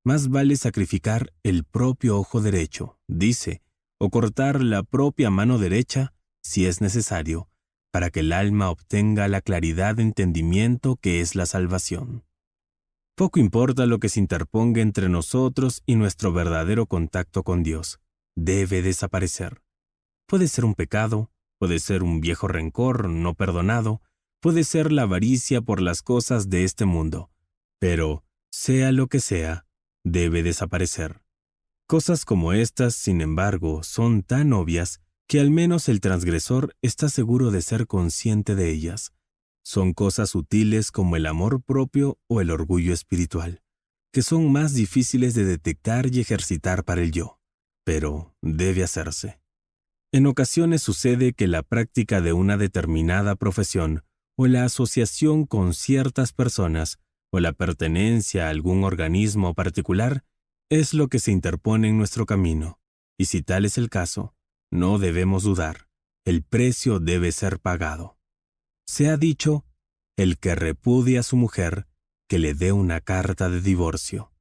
C: Más vale sacrificar el propio ojo derecho, dice, o cortar la propia mano derecha, si es necesario, para que el alma obtenga la claridad de entendimiento que es la salvación. Poco importa lo que se interponga entre nosotros y nuestro verdadero contacto con Dios. Debe desaparecer. Puede ser un pecado, puede ser un viejo rencor no perdonado, puede ser la avaricia por las cosas de este mundo, pero, sea lo que sea, debe desaparecer. Cosas como estas, sin embargo, son tan obvias que al menos el transgresor está seguro de ser consciente de ellas. Son cosas sutiles como el amor propio o el orgullo espiritual, que son más difíciles de detectar y ejercitar para el yo, pero debe hacerse. En ocasiones sucede que la práctica de una determinada profesión o la asociación con ciertas personas o la pertenencia a algún organismo particular es lo que se interpone en nuestro camino, y si tal es el caso, no debemos dudar, el precio debe ser pagado. Se ha dicho, el que repudia a su mujer, que le dé una carta de divorcio.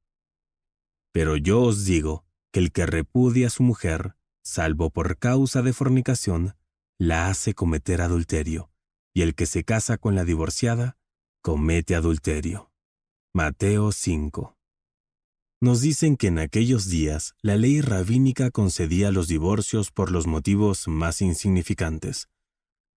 C: Pero yo os digo que el que repudia a su mujer, salvo por causa de fornicación, la hace cometer adulterio, y el que se casa con la divorciada, comete adulterio. Mateo 5. Nos dicen que en aquellos días la ley rabínica concedía los divorcios por los motivos más insignificantes.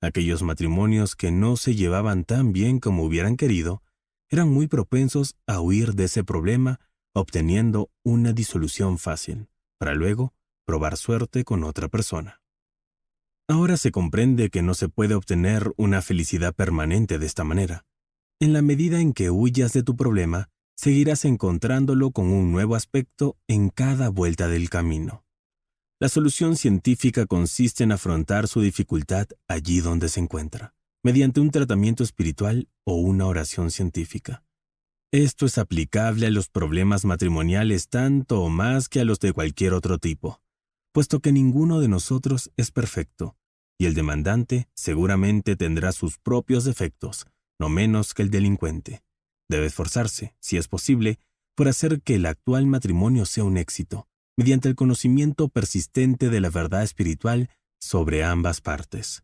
C: Aquellos matrimonios que no se llevaban tan bien como hubieran querido, eran muy propensos a huir de ese problema, obteniendo una disolución fácil, para luego probar suerte con otra persona. Ahora se comprende que no se puede obtener una felicidad permanente de esta manera. en la medida en que huyas de tu problema, seguirás encontrándolo con un nuevo aspecto en cada vuelta del camino. La solución científica consiste en afrontar su dificultad allí donde se encuentra, mediante un tratamiento espiritual o una oración científica. Esto es aplicable a los problemas matrimoniales tanto o más que a los de cualquier otro tipo, puesto que ninguno de nosotros es perfecto, y el demandante seguramente tendrá sus propios defectos, no menos que el delincuente. Debe esforzarse, si es posible, por hacer que el actual matrimonio sea un éxito, mediante el conocimiento persistente de la verdad espiritual sobre ambas partes.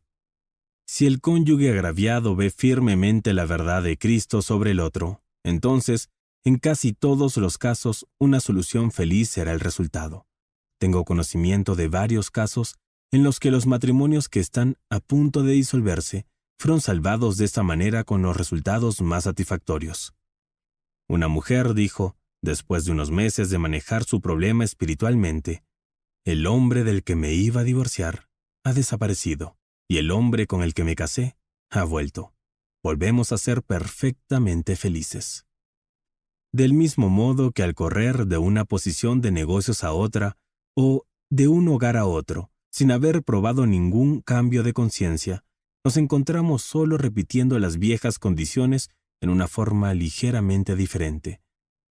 C: Si el cónyuge agraviado ve firmemente la verdad de Cristo sobre el otro, entonces, en casi todos los casos, una solución feliz será el resultado. Tengo conocimiento de varios casos en los que los matrimonios que están a punto de disolverse fueron salvados de esta manera con los resultados más satisfactorios. Una mujer dijo, después de unos meses de manejar su problema espiritualmente, el hombre del que me iba a divorciar ha desaparecido y el hombre con el que me casé ha vuelto. Volvemos a ser perfectamente felices. Del mismo modo que al correr de una posición de negocios a otra o de un hogar a otro, sin haber probado ningún cambio de conciencia, nos encontramos solo repitiendo las viejas condiciones en una forma ligeramente diferente.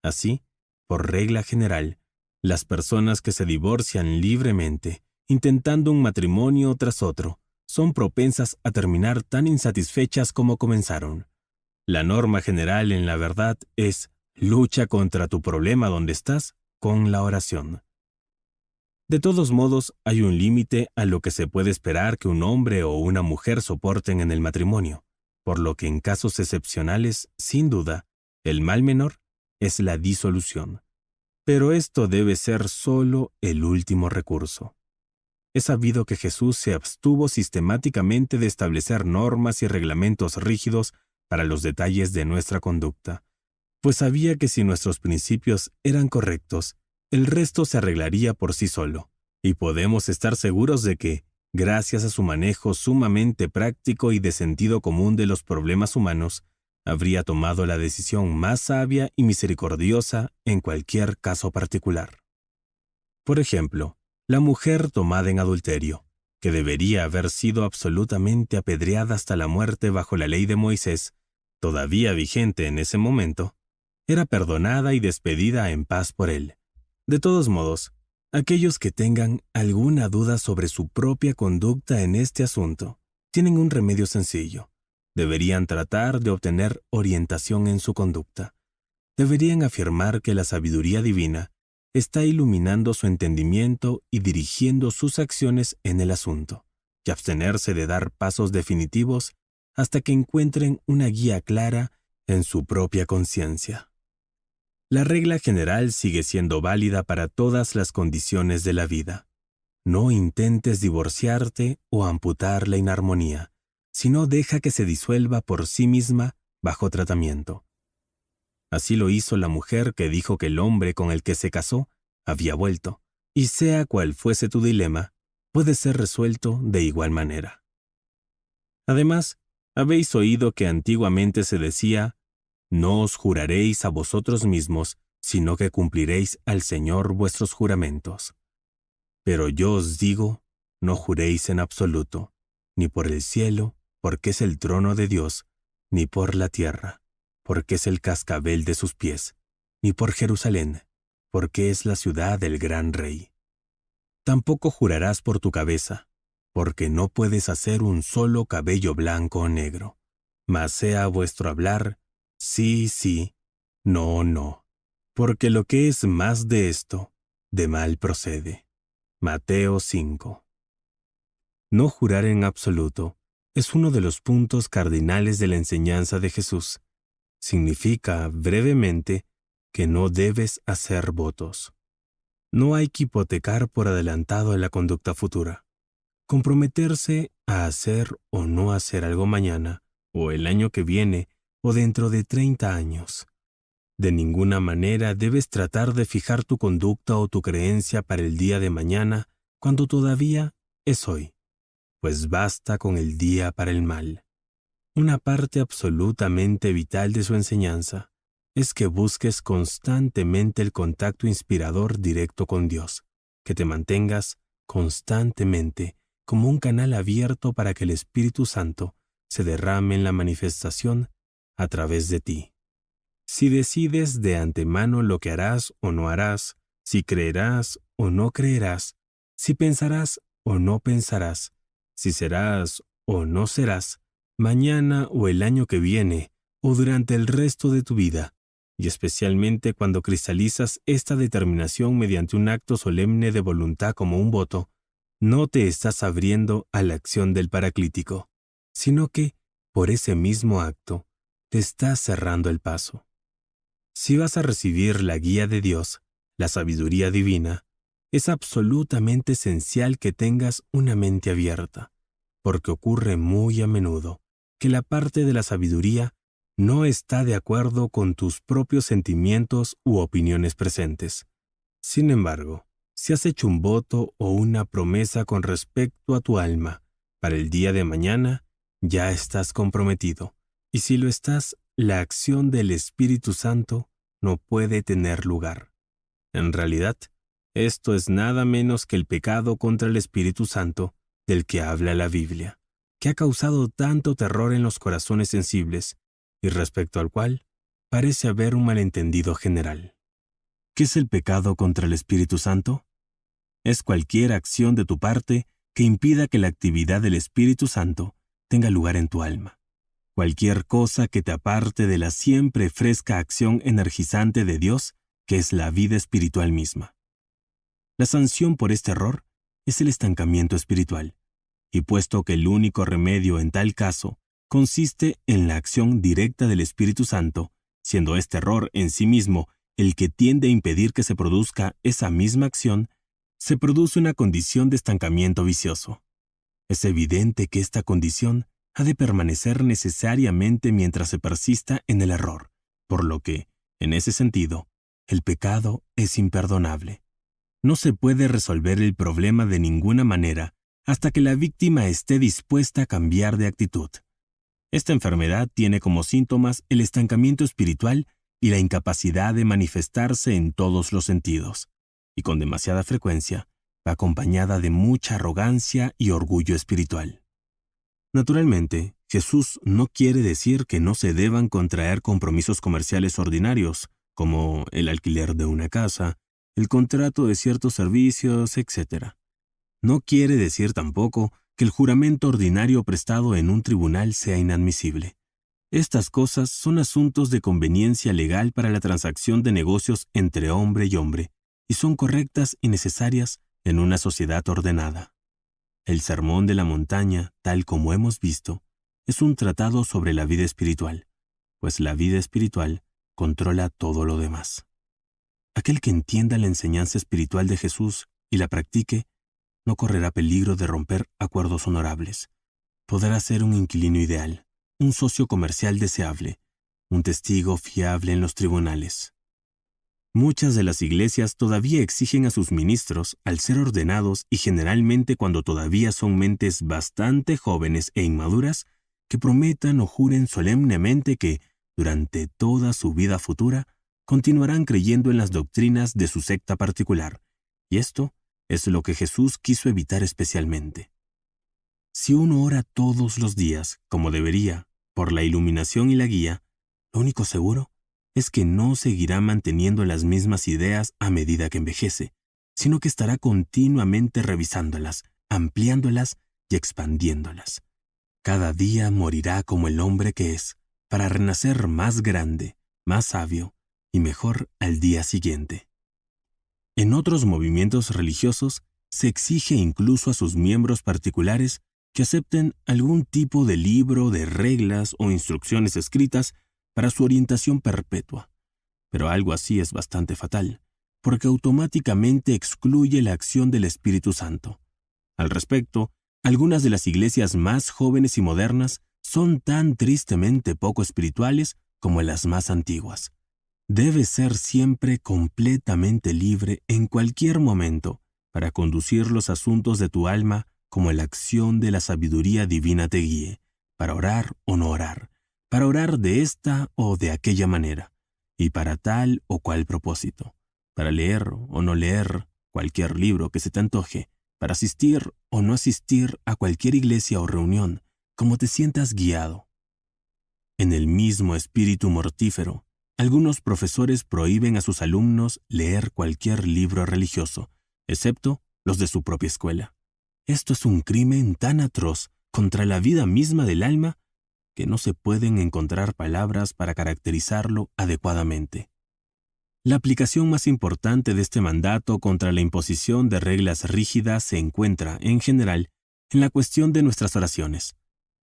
C: Así, por regla general, las personas que se divorcian libremente, intentando un matrimonio tras otro, son propensas a terminar tan insatisfechas como comenzaron. La norma general en la verdad es: lucha contra tu problema donde estás con la oración. De todos modos, hay un límite a lo que se puede esperar que un hombre o una mujer soporten en el matrimonio, por lo que en casos excepcionales, sin duda, el mal menor es la disolución. Pero esto debe ser solo el último recurso. Es sabido que Jesús se abstuvo sistemáticamente de establecer normas y reglamentos rígidos para los detalles de nuestra conducta, pues sabía que si nuestros principios eran correctos, el resto se arreglaría por sí solo, y podemos estar seguros de que, gracias a su manejo sumamente práctico y de sentido común de los problemas humanos, habría tomado la decisión más sabia y misericordiosa en cualquier caso particular. Por ejemplo, la mujer tomada en adulterio, que debería haber sido absolutamente apedreada hasta la muerte bajo la ley de Moisés, todavía vigente en ese momento, era perdonada y despedida en paz por él. De todos modos, aquellos que tengan alguna duda sobre su propia conducta en este asunto, tienen un remedio sencillo. Deberían tratar de obtener orientación en su conducta. Deberían afirmar que la sabiduría divina está iluminando su entendimiento y dirigiendo sus acciones en el asunto, y abstenerse de dar pasos definitivos hasta que encuentren una guía clara en su propia conciencia. La regla general sigue siendo válida para todas las condiciones de la vida. No intentes divorciarte o amputar la inarmonía, sino deja que se disuelva por sí misma bajo tratamiento. Así lo hizo la mujer que dijo que el hombre con el que se casó había vuelto, y sea cual fuese tu dilema, puede ser resuelto de igual manera. Además, habéis oído que antiguamente se decía: no os juraréis a vosotros mismos, sino que cumpliréis al Señor vuestros juramentos. Pero yo os digo, no juréis en absoluto, ni por el cielo, porque es el trono de Dios, ni por la tierra, porque es el cascabel de sus pies, ni por Jerusalén, porque es la ciudad del gran rey. Tampoco jurarás por tu cabeza, porque no puedes hacer un solo cabello blanco o negro, mas sea vuestro hablar sí, sí, no, no, porque lo que es más de esto, de mal procede. Mateo 5. No jurar en absoluto es uno de los puntos cardinales de la enseñanza de Jesús. Significa, brevemente, que no debes hacer votos. No hay que hipotecar por adelantado en la conducta futura. Comprometerse a hacer o no hacer algo mañana, o el año que viene, o dentro de 30 años. De ninguna manera debes tratar de fijar tu conducta o tu creencia para el día de mañana, cuando todavía es hoy, pues basta con el día para el mal. una parte absolutamente vital de su enseñanza es que busques constantemente el contacto inspirador directo con Dios, que te mantengas constantemente como un canal abierto para que el Espíritu Santo se derrame en la manifestación a través de ti. Si decides de antemano lo que harás o no harás, si creerás o no creerás, si pensarás o no pensarás, si serás o no serás, mañana o el año que viene, o durante el resto de tu vida, y especialmente cuando cristalizas esta determinación mediante un acto solemne de voluntad como un voto, no te estás abriendo a la acción del Paraclítico, sino que, por ese mismo acto, te estás cerrando el paso. Si vas a recibir la guía de Dios, la sabiduría divina, es absolutamente esencial que tengas una mente abierta, porque ocurre muy a menudo que la parte de la sabiduría no está de acuerdo con tus propios sentimientos u opiniones presentes. Sin embargo, si has hecho un voto o una promesa con respecto a tu alma para el día de mañana, ya estás comprometido, y si lo estás, la acción del Espíritu Santo no puede tener lugar. En realidad, esto es nada menos que el pecado contra el Espíritu Santo del que habla la Biblia, que ha causado tanto terror en los corazones sensibles y respecto al cual parece haber un malentendido general. ¿Qué es el pecado contra el Espíritu Santo? Es cualquier acción de tu parte que impida que la actividad del Espíritu Santo tenga lugar en tu alma. Cualquier cosa que te aparte de la siempre fresca acción energizante de Dios, que es la vida espiritual misma. La sanción por este error es el estancamiento espiritual, y puesto que el único remedio en tal caso consiste en la acción directa del Espíritu Santo, siendo este error en sí mismo el que tiende a impedir que se produzca esa misma acción, se produce una condición de estancamiento vicioso. Es evidente que esta condición ha de permanecer necesariamente mientras se persista en el error, por lo que, en ese sentido, el pecado es imperdonable. No se puede resolver el problema de ninguna manera hasta que la víctima esté dispuesta a cambiar de actitud. Esta enfermedad tiene como síntomas el estancamiento espiritual y la incapacidad de manifestarse en todos los sentidos, y con demasiada frecuencia va acompañada de mucha arrogancia y orgullo espiritual. Naturalmente, Jesús no quiere decir que no se deban contraer compromisos comerciales ordinarios, como el alquiler de una casa, el contrato de ciertos servicios, etc. No quiere decir tampoco que el juramento ordinario prestado en un tribunal sea inadmisible. Estas cosas son asuntos de conveniencia legal para la transacción de negocios entre hombre y hombre, y son correctas y necesarias en una sociedad ordenada. El Sermón de la Montaña, tal como hemos visto, es un tratado sobre la vida espiritual, pues la vida espiritual controla todo lo demás. Aquel que entienda la enseñanza espiritual de Jesús y la practique, no correrá peligro de romper acuerdos honorables. Podrá ser un inquilino ideal, un socio comercial deseable, un testigo fiable en los tribunales. Muchas de las iglesias todavía exigen a sus ministros, al ser ordenados y generalmente cuando todavía son mentes bastante jóvenes e inmaduras, que prometan o juren solemnemente que, durante toda su vida futura, continuarán creyendo en las doctrinas de su secta particular, y esto es lo que Jesús quiso evitar especialmente. Si uno ora todos los días, como debería, por la iluminación y la guía, lo único seguro es que no seguirá manteniendo las mismas ideas a medida que envejece, sino que estará continuamente revisándolas, ampliándolas y expandiéndolas. Cada día morirá como el hombre que es, para renacer más grande, más sabio y mejor al día siguiente. En otros movimientos religiosos se exige incluso a sus miembros particulares que acepten algún tipo de libro de reglas o instrucciones escritas para su orientación perpetua. Pero algo así es bastante fatal, porque automáticamente excluye la acción del Espíritu Santo. Al respecto, algunas de las iglesias más jóvenes y modernas son tan tristemente poco espirituales como las más antiguas. Debes ser siempre completamente libre en cualquier momento para conducir los asuntos de tu alma como la acción de la sabiduría divina te guíe, para orar o no orar, para orar de esta o de aquella manera, y para tal o cual propósito, para leer o no leer cualquier libro que se te antoje, para asistir o no asistir a cualquier iglesia o reunión, como te sientas guiado. En el mismo espíritu mortífero, algunos profesores prohíben a sus alumnos leer cualquier libro religioso, excepto los de su propia escuela. Esto es un crimen tan atroz contra la vida misma del alma que no se pueden encontrar palabras para caracterizarlo adecuadamente. La aplicación más importante de este mandato contra la imposición de reglas rígidas se encuentra, en general, en la cuestión de nuestras oraciones.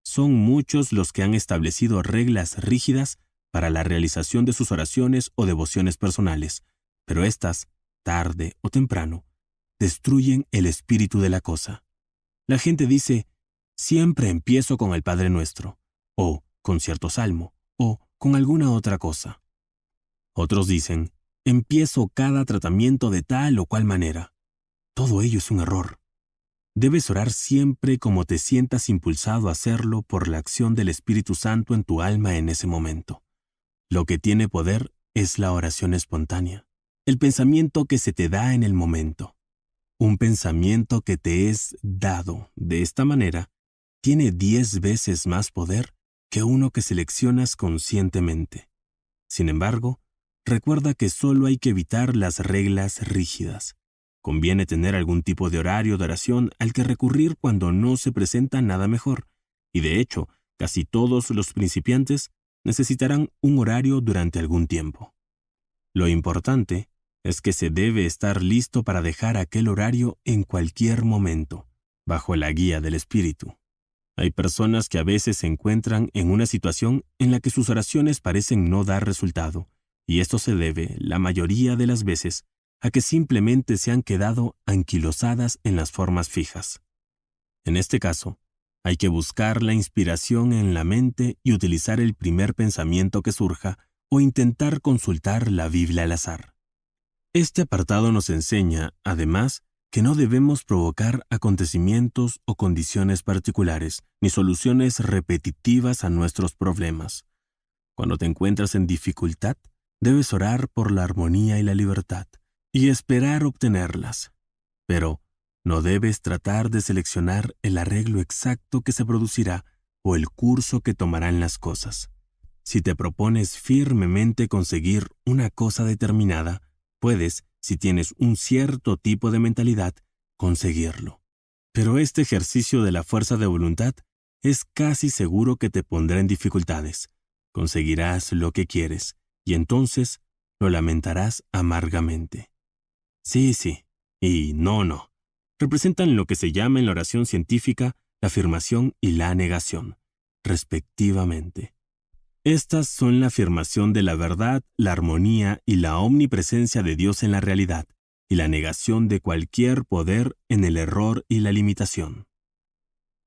C: Son muchos los que han establecido reglas rígidas para la realización de sus oraciones o devociones personales, pero éstas, tarde o temprano, destruyen el espíritu de la cosa. La gente dice, siempre empiezo con el Padre Nuestro, o con cierto salmo, o con alguna otra cosa. Otros dicen, empiezo cada tratamiento de tal o cual manera. Todo ello es un error. Debes orar siempre como te sientas impulsado a hacerlo por la acción del Espíritu Santo en tu alma en ese momento. Lo que tiene poder es la oración espontánea, el pensamiento que se te da en el momento. Un pensamiento que te es dado de esta manera tiene 10 veces más poder que uno que seleccionas conscientemente. Sin embargo, recuerda que solo hay que evitar las reglas rígidas. Conviene tener algún tipo de horario de oración al que recurrir cuando no se presenta nada mejor, y de hecho, casi todos los principiantes necesitarán un horario durante algún tiempo. Lo importante es que se debe estar listo para dejar aquel horario en cualquier momento, bajo la guía del Espíritu. Hay personas que a veces se encuentran en una situación en la que sus oraciones parecen no dar resultado, y esto se debe, la mayoría de las veces, a que simplemente se han quedado anquilosadas en las formas fijas. En este caso, hay que buscar la inspiración en la mente y utilizar el primer pensamiento que surja o intentar consultar la Biblia al azar. Este apartado nos enseña, además, que no debemos provocar acontecimientos o condiciones particulares, ni soluciones repetitivas a nuestros problemas. Cuando te encuentras en dificultad, debes orar por la armonía y la libertad, y esperar obtenerlas. Pero no debes tratar de seleccionar el arreglo exacto que se producirá o el curso que tomarán las cosas. Si te propones firmemente conseguir una cosa determinada, puedes, si tienes un cierto tipo de mentalidad, conseguirlo. Pero este ejercicio de la fuerza de voluntad es casi seguro que te pondrá en dificultades. Conseguirás lo que quieres, y entonces lo lamentarás amargamente. Sí, y no. Representan lo que se llama en la oración científica la afirmación y la negación, respectivamente. Estas son la afirmación de la verdad, la armonía y la omnipresencia de Dios en la realidad, y la negación de cualquier poder en el error y la limitación.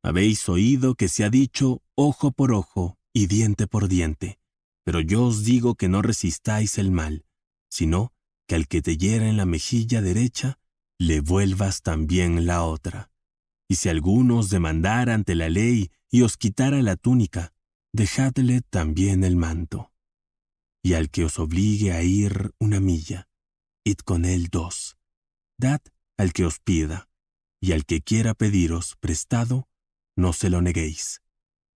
C: Habéis oído que se ha dicho ojo por ojo y diente por diente, pero yo os digo que no resistáis el mal, sino que al que te hiera en la mejilla derecha, le vuelvas también la otra. Y si alguno os demandara ante la ley y os quitara la túnica, dejadle también el manto. Y al que os obligue a ir 1 milla, id con él 2. Dad al que os pida, y al que quiera pediros prestado, no se lo neguéis.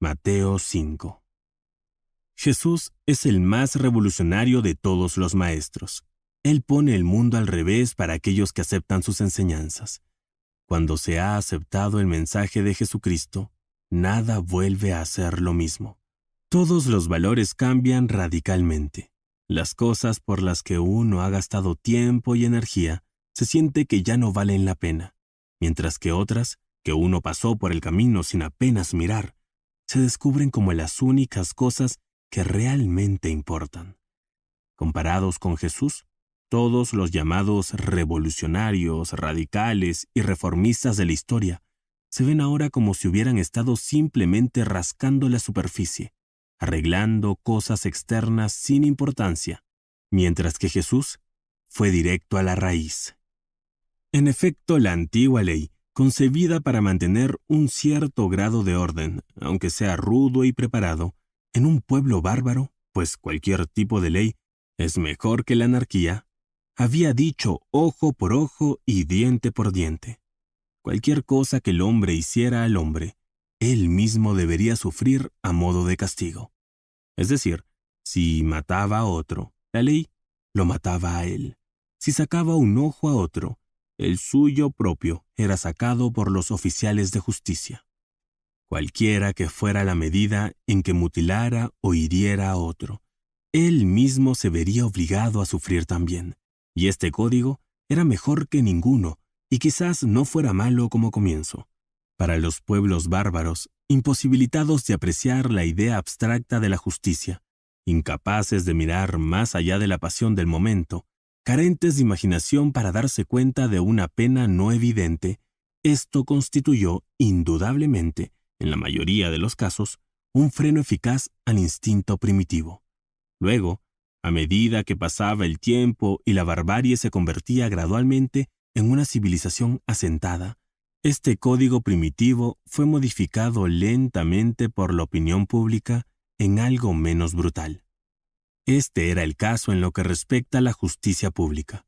C: Mateo 5. Jesús es el más revolucionario de todos los maestros. Él pone el mundo al revés para aquellos que aceptan sus enseñanzas. Cuando se ha aceptado el mensaje de Jesucristo, nada vuelve a ser lo mismo. Todos los valores cambian radicalmente. Las cosas por las que uno ha gastado tiempo y energía se siente que ya no valen la pena, mientras que otras, que uno pasó por el camino sin apenas mirar, se descubren como las únicas cosas que realmente importan. Comparados con Jesús, todos los llamados revolucionarios, radicales y reformistas de la historia se ven ahora como si hubieran estado simplemente rascando la superficie, arreglando cosas externas sin importancia, mientras que Jesús fue directo a la raíz. En efecto, la antigua ley concebida para mantener un cierto grado de orden, aunque sea rudo y preparado, en un pueblo bárbaro, pues cualquier tipo de ley es mejor que la anarquía, había dicho ojo por ojo y diente por diente. Cualquier cosa que el hombre hiciera al hombre, él mismo debería sufrir a modo de castigo. Es decir, si mataba a otro, la ley lo mataba a él. Si sacaba un ojo a otro, el suyo propio era sacado por los oficiales de justicia. Cualquiera que fuera la medida en que mutilara o hiriera a otro, él mismo se vería obligado a sufrir también. Y este código era mejor que ninguno, y quizás no fuera malo como comienzo. Para los pueblos bárbaros, imposibilitados de apreciar la idea abstracta de la justicia, incapaces de mirar más allá de la pasión del momento, carentes de imaginación para darse cuenta de una pena no evidente, esto constituyó, indudablemente, en la mayoría de los casos, un freno eficaz al instinto primitivo. Luego, a medida que pasaba el tiempo y la barbarie se convertía gradualmente en una civilización asentada, este código primitivo fue modificado lentamente por la opinión pública en algo menos brutal. Este era el caso en lo que respecta a la justicia pública.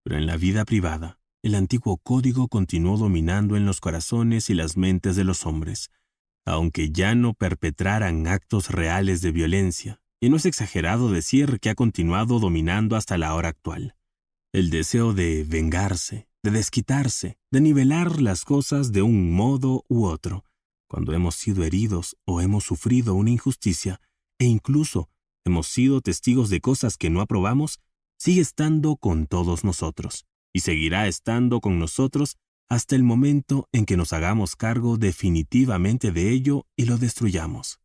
C: Pero en la vida privada, el antiguo código continuó dominando en los corazones y las mentes de los hombres, aunque ya no perpetraran actos reales de violencia, y no es exagerado decir que ha continuado dominando hasta la hora actual. El deseo de vengarse, de desquitarse, de nivelar las cosas de un modo u otro, cuando hemos sido heridos o hemos sufrido una injusticia, e incluso hemos sido testigos de cosas que no aprobamos, sigue estando con todos nosotros, y seguirá estando con nosotros hasta el momento en que nos hagamos cargo definitivamente de ello y lo destruyamos.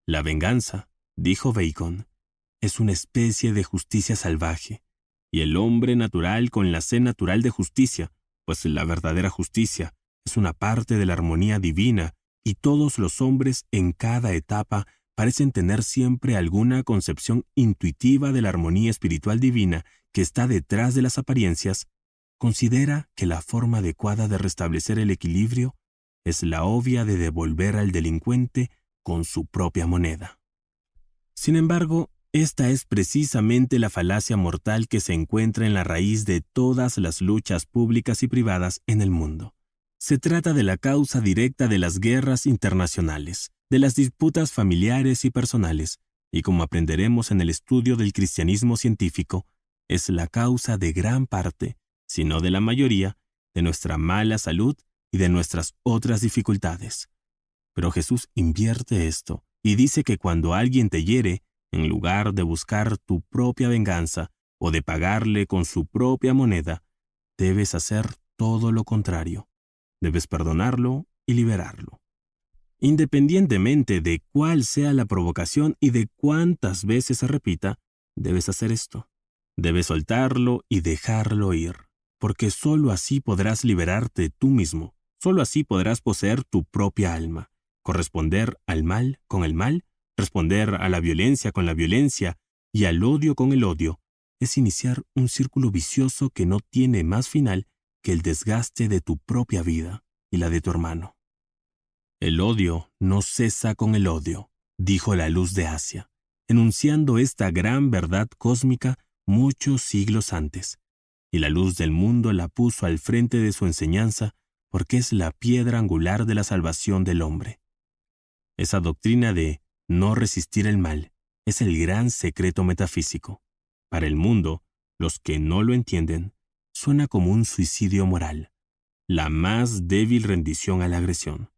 C: La venganza, dijo Bacon, es una especie de justicia salvaje, y el hombre natural con la sed natural de justicia, pues la verdadera justicia es una parte de la armonía divina, y todos los hombres en cada etapa parecen tener siempre alguna concepción intuitiva de la armonía espiritual divina que está detrás de las apariencias, considera que la forma adecuada de restablecer el equilibrio es la obvia de devolver al delincuente con su propia moneda. Sin embargo, esta es precisamente la falacia mortal que se encuentra en la raíz de todas las luchas públicas y privadas en el mundo. Se trata de la causa directa de las guerras internacionales, de las disputas familiares y personales, y como aprenderemos en el estudio del cristianismo científico, es la causa de gran parte, si no de la mayoría, de nuestra mala salud y de nuestras otras dificultades. Pero Jesús invierte esto y dice que cuando alguien te hiere, en lugar de buscar tu propia venganza o de pagarle con su propia moneda, debes hacer todo lo contrario. Debes perdonarlo y liberarlo. Independientemente de cuál sea la provocación y de cuántas veces se repita, debes hacer esto. Debes soltarlo y dejarlo ir, porque sólo así podrás liberarte tú mismo, sólo así podrás poseer tu propia alma, corresponder al mal con el mal, responder a la violencia con la violencia y al odio con el odio, es iniciar un círculo vicioso que no tiene más final que el desgaste de tu propia vida y la de tu hermano. El odio no cesa con el odio, dijo la luz de Asia, enunciando esta gran verdad cósmica muchos siglos antes, y la luz del mundo la puso al frente de su enseñanza porque es la piedra angular de la salvación del hombre. Esa doctrina de no resistir el mal es el gran secreto metafísico. Para el mundo, los que no lo entienden, suena como un suicidio moral, la más débil rendición a la agresión.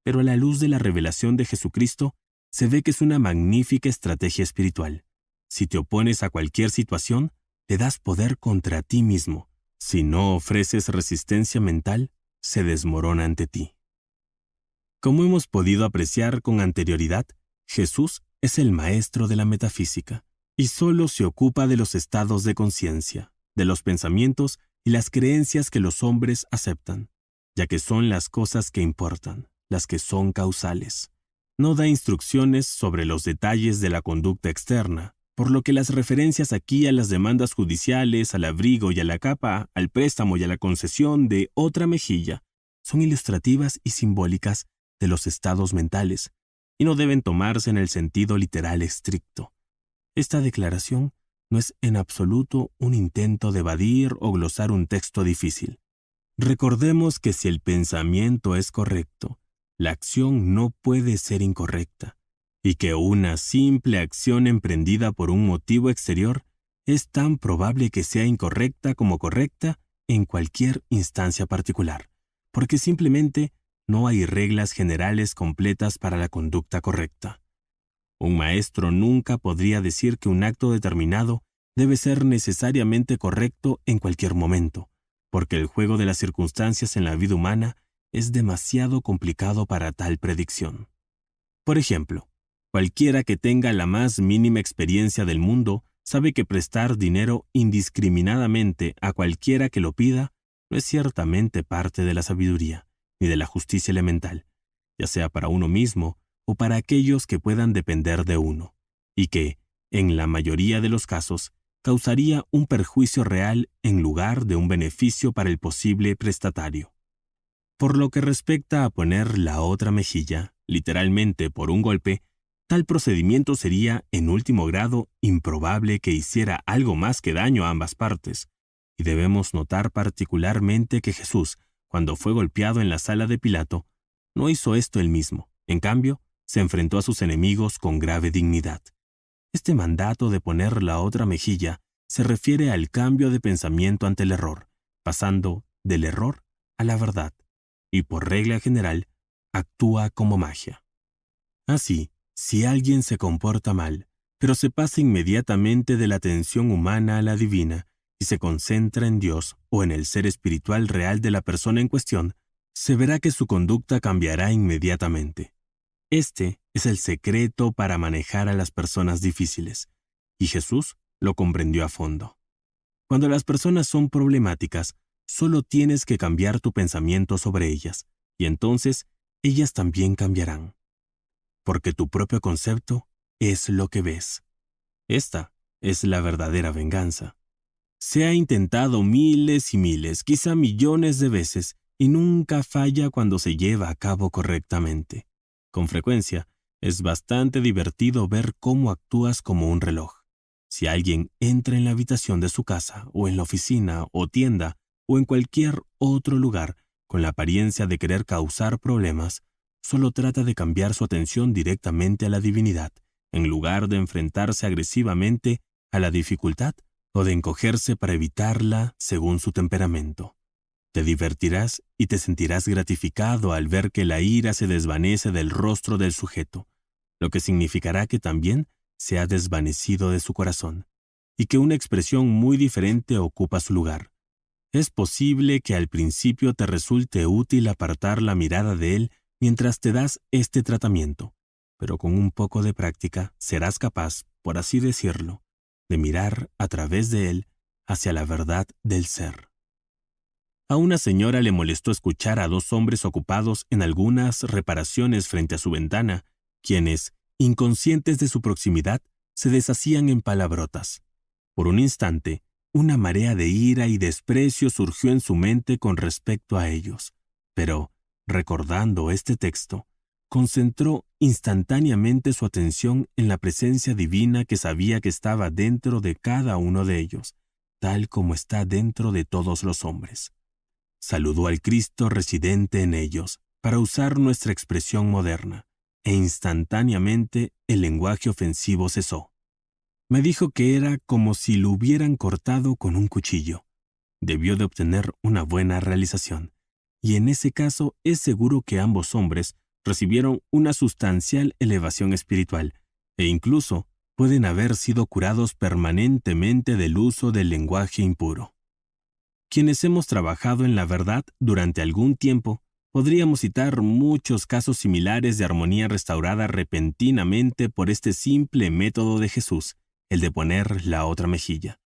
C: Pero a la luz de la revelación de Jesucristo, se ve que es una magnífica estrategia espiritual. Si te opones a cualquier situación, te das poder contra ti mismo. Si no ofreces resistencia mental, se desmorona ante ti. Como hemos podido apreciar con anterioridad, Jesús es el maestro de la metafísica, y solo se ocupa de los estados de conciencia, de los pensamientos y las creencias que los hombres aceptan, ya que son las cosas que importan, las que son causales. No da instrucciones sobre los detalles de la conducta externa, por lo que las referencias aquí a las demandas judiciales, al abrigo y a la capa, al préstamo y a la concesión de otra mejilla, son ilustrativas y simbólicas de los estados mentales y no deben tomarse en el sentido literal estricto. Esta declaración no es en absoluto un intento de evadir o glosar un texto difícil. Recordemos que si el pensamiento es correcto, la acción no puede ser incorrecta, y que una simple acción emprendida por un motivo exterior es tan probable que sea incorrecta como correcta en cualquier instancia particular, porque simplemente no hay reglas generales completas para la conducta correcta. Un maestro nunca podría decir que un acto determinado debe ser necesariamente correcto en cualquier momento, porque el juego de las circunstancias en la vida humana es demasiado complicado para tal predicción. Por ejemplo, cualquiera que tenga la más mínima experiencia del mundo sabe que prestar dinero indiscriminadamente a cualquiera que lo pida no es ciertamente parte de la sabiduría, ni de la justicia elemental, ya sea para uno mismo o para aquellos que puedan depender de uno, y que, en la mayoría de los casos, causaría un perjuicio real en lugar de un beneficio para el posible prestatario. Por lo que respecta a poner la otra mejilla, literalmente por un golpe, tal procedimiento sería, en último grado, improbable que hiciera algo más que daño a ambas partes, y debemos notar particularmente que Jesús, cuando fue golpeado en la sala de Pilato, no hizo esto él mismo. En cambio, se enfrentó a sus enemigos con grave dignidad. Este mandato de poner la otra mejilla se refiere al cambio de pensamiento ante el error, pasando del error a la verdad, y por regla general, actúa como magia. Así, si alguien se comporta mal, pero se pasa inmediatamente de la atención humana a la divina y se concentra en Dios o en el ser espiritual real de la persona en cuestión, se verá que su conducta cambiará inmediatamente. Este es el secreto para manejar a las personas difíciles, y Jesús lo comprendió a fondo. Cuando las personas son problemáticas, solo tienes que cambiar tu pensamiento sobre ellas, y entonces ellas también cambiarán. Porque tu propio concepto es lo que ves. Esta es la verdadera venganza. Se ha intentado miles y miles, quizá millones de veces, y nunca falla cuando se lleva a cabo correctamente. Con frecuencia, es bastante divertido ver cómo actúas como un reloj. Si alguien entra en la habitación de su casa, o en la oficina, o tienda, o en cualquier otro lugar, con la apariencia de querer causar problemas, solo trata de cambiar su atención directamente a la divinidad, en lugar de enfrentarse agresivamente a la dificultad o de encogerse para evitarla según su temperamento. Te divertirás y te sentirás gratificado al ver que la ira se desvanece del rostro del sujeto, lo que significará que también se ha desvanecido de su corazón, y que una expresión muy diferente ocupa su lugar. Es posible que al principio te resulte útil apartar la mirada de él mientras te das este tratamiento, pero con un poco de práctica serás capaz, por así decirlo, de mirar a través de él hacia la verdad del ser. A una señora le molestó escuchar a dos hombres ocupados en algunas reparaciones frente a su ventana, quienes, inconscientes de su proximidad, se deshacían en palabrotas. Por un instante, una marea de ira y desprecio surgió en su mente con respecto a ellos, pero, recordando este texto, concentró instantáneamente su atención en la presencia divina que sabía que estaba dentro de cada uno de ellos, tal como está dentro de todos los hombres. Saludó al Cristo residente en ellos, para usar nuestra expresión moderna, e instantáneamente el lenguaje ofensivo cesó. Me dijo que era como si lo hubieran cortado con un cuchillo. Debió de obtener una buena realización, y en ese caso es seguro que ambos hombres recibieron una sustancial elevación espiritual, e incluso pueden haber sido curados permanentemente del uso del lenguaje impuro. Quienes hemos trabajado en la verdad durante algún tiempo, podríamos citar muchos casos similares de armonía restaurada repentinamente por este simple método de Jesús, el de poner la otra mejilla.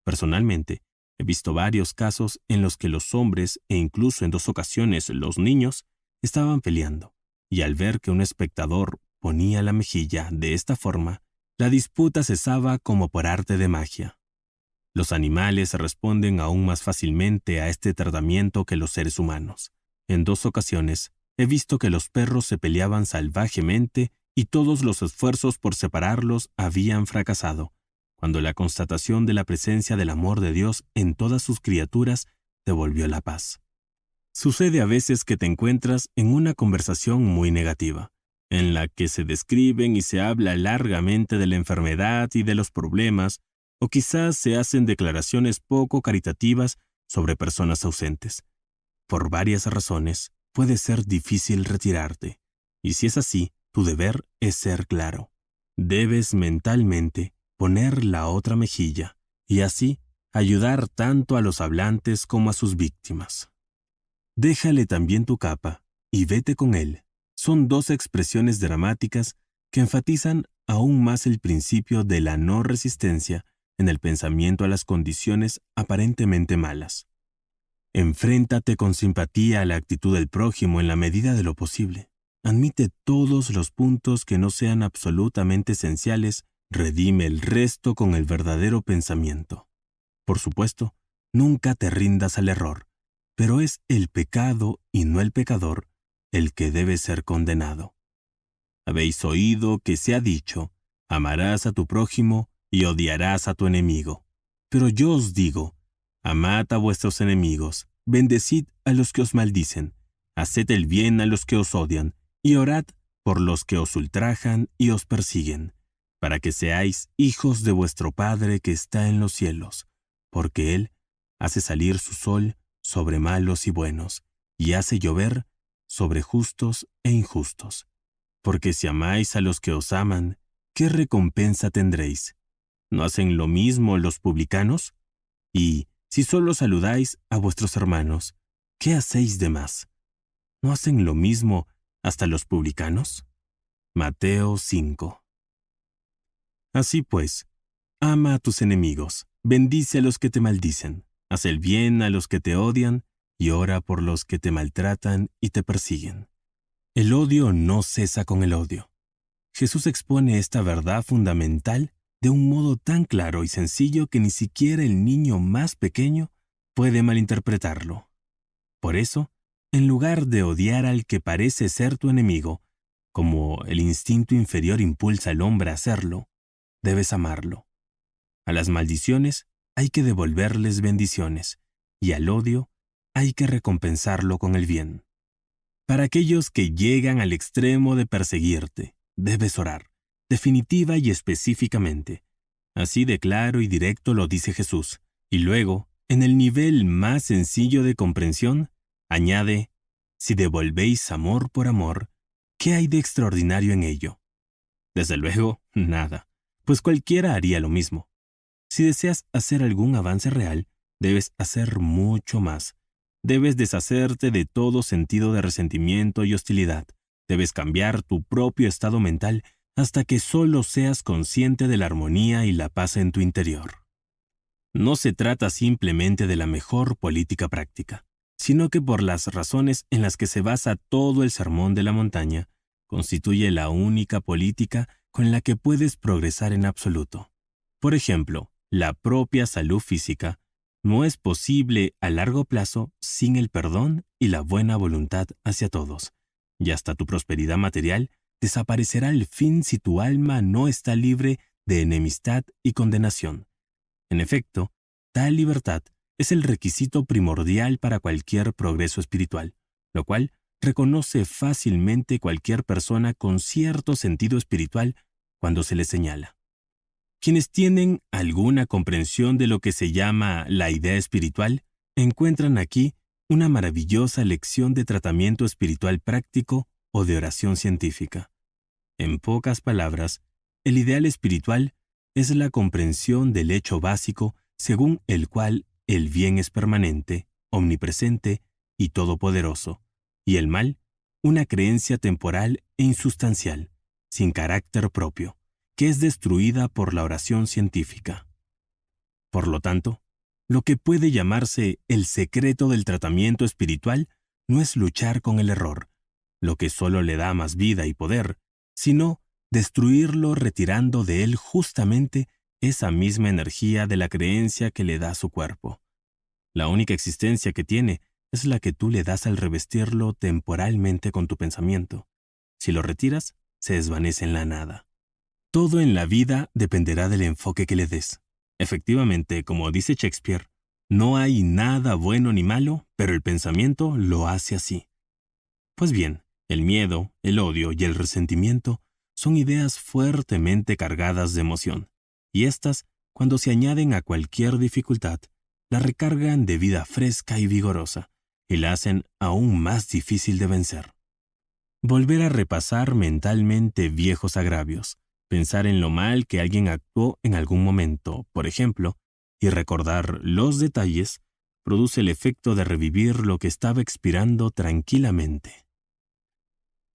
C: Personalmente, he visto varios casos en los que los hombres, e incluso en 2 ocasiones los niños, estaban peleando, y al ver que un espectador ponía la mejilla de esta forma, la disputa cesaba como por arte de magia. Los animales responden aún más fácilmente a este tratamiento que los seres humanos. En 2 ocasiones he visto que los perros se peleaban salvajemente y todos los esfuerzos por separarlos habían fracasado, cuando la constatación de la presencia del amor de Dios en todas sus criaturas devolvió la paz. Sucede a veces que te encuentras en una conversación muy negativa, en la que se describen y se habla largamente de la enfermedad y de los problemas, o quizás se hacen declaraciones poco caritativas sobre personas ausentes. Por varias razones, puede ser difícil retirarte, y si es así, tu deber es ser claro. Debes mentalmente poner la otra mejilla, y así ayudar tanto a los hablantes como a sus víctimas. Déjale también tu capa y vete con él. Son 2 expresiones dramáticas que enfatizan aún más el principio de la no resistencia en el pensamiento a las condiciones aparentemente malas. Enfréntate con simpatía a la actitud del prójimo en la medida de lo posible. Admite todos los puntos que no sean absolutamente esenciales, redime el resto con el verdadero pensamiento. Por supuesto, nunca te rindas al error, pero es el pecado y no el pecador el que debe ser condenado. Habéis oído que se ha dicho, amarás a tu prójimo y odiarás a tu enemigo. Pero yo os digo, amad a vuestros enemigos, bendecid a los que os maldicen, haced el bien a los que os odian, y orad por los que os ultrajan y os persiguen, para que seáis hijos de vuestro Padre que está en los cielos, porque Él hace salir su sol sobre malos y buenos, y hace llover sobre justos e injustos. Porque si amáis a los que os aman, ¿qué recompensa tendréis? ¿No hacen lo mismo los publicanos? Y si solo saludáis a vuestros hermanos, ¿qué hacéis de más? ¿No hacen lo mismo hasta los publicanos? Mateo 5. Así pues, ama a tus enemigos, bendice a los que te maldicen, haz el bien a los que te odian y ora por los que te maltratan y te persiguen. El odio no cesa con el odio. Jesús expone esta verdad fundamental de un modo tan claro y sencillo que ni siquiera el niño más pequeño puede malinterpretarlo. Por eso, en lugar de odiar al que parece ser tu enemigo, como el instinto inferior impulsa al hombre a hacerlo, debes amarlo. A las maldiciones hay que devolverles bendiciones, y al odio hay que recompensarlo con el bien. Para aquellos que llegan al extremo de perseguirte, debes orar, definitiva y específicamente. Así de claro y directo lo dice Jesús. Y luego, en el nivel más sencillo de comprensión, añade, si devolvéis amor por amor, ¿qué hay de extraordinario en ello? Desde luego, nada, pues cualquiera haría lo mismo. Si deseas hacer algún avance real, debes hacer mucho más. Debes deshacerte de todo sentido de resentimiento y hostilidad. Debes cambiar tu propio estado mental hasta que solo seas consciente de la armonía y la paz en tu interior. No se trata simplemente de la mejor política práctica, sino que por las razones en las que se basa todo el Sermón de la Montaña, constituye la única política con la que puedes progresar en absoluto. Por ejemplo, la propia salud física no es posible a largo plazo sin el perdón y la buena voluntad hacia todos, y hasta tu prosperidad material desaparecerá al fin si tu alma no está libre de enemistad y condenación. En efecto, tal libertad es el requisito primordial para cualquier progreso espiritual, lo cual reconoce fácilmente cualquier persona con cierto sentido espiritual cuando se le señala. Quienes tienen alguna comprensión de lo que se llama la idea espiritual, encuentran aquí una maravillosa lección de tratamiento espiritual práctico o de oración científica. En pocas palabras, el ideal espiritual es la comprensión del hecho básico según el cual el bien es permanente, omnipresente y todopoderoso, y el mal, una creencia temporal e insustancial, sin carácter propio, que es destruida por la oración científica. Por lo tanto, lo que puede llamarse el secreto del tratamiento espiritual no es luchar con el error, lo que solo le da más vida y poder, sino destruirlo retirando de él justamente esa misma energía de la creencia que le da su cuerpo. La única existencia que tiene es la que tú le das al revestirlo temporalmente con tu pensamiento. Si lo retiras, se desvanece en la nada. Todo en la vida dependerá del enfoque que le des. Efectivamente, como dice Shakespeare, no hay nada bueno ni malo, pero el pensamiento lo hace así. Pues bien, el miedo, el odio y el resentimiento son ideas fuertemente cargadas de emoción, y estas, cuando se añaden a cualquier dificultad, la recargan de vida fresca y vigorosa, y la hacen aún más difícil de vencer. Volver a repasar mentalmente viejos agravios, pensar en lo mal que alguien actuó en algún momento, por ejemplo, y recordar los detalles, produce el efecto de revivir lo que estaba expirando tranquilamente.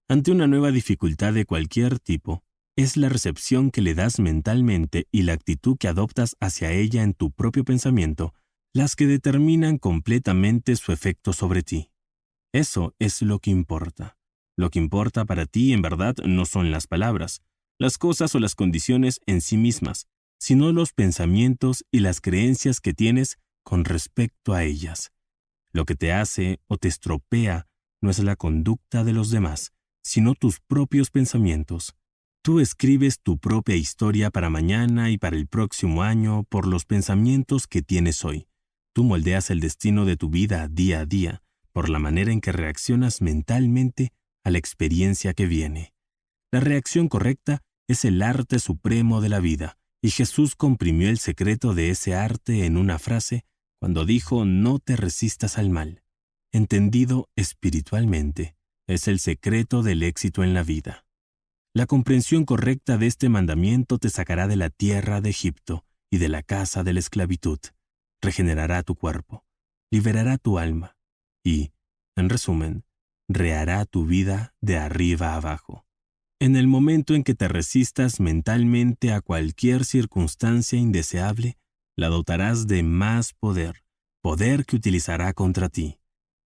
C: Ante una nueva dificultad de cualquier tipo, es la recepción que le das mentalmente y la actitud que adoptas hacia ella en tu propio pensamiento las que determinan completamente su efecto sobre ti. Eso es lo que importa. Lo que importa para ti en verdad no son las palabras, las cosas o las condiciones en sí mismas, sino los pensamientos y las creencias que tienes con respecto a ellas. Lo que te hace o te estropea no es la conducta de los demás, sino tus propios pensamientos. Tú escribes tu propia historia para mañana y para el próximo año por los pensamientos que tienes hoy. Tú moldeas el destino de tu vida día a día por la manera en que reaccionas mentalmente a la experiencia que viene. La reacción correcta es el arte supremo de la vida, y Jesús comprimió el secreto de ese arte en una frase cuando dijo: no te resistas al mal. Entendido espiritualmente, es el secreto del éxito en la vida. La comprensión correcta de este mandamiento te sacará de la tierra de Egipto y de la casa de la esclavitud. Regenerará tu cuerpo, liberará tu alma y, en resumen, rehará tu vida de arriba a abajo. En el momento en que te resistas mentalmente a cualquier circunstancia indeseable, la dotarás de más poder, poder que utilizará contra ti.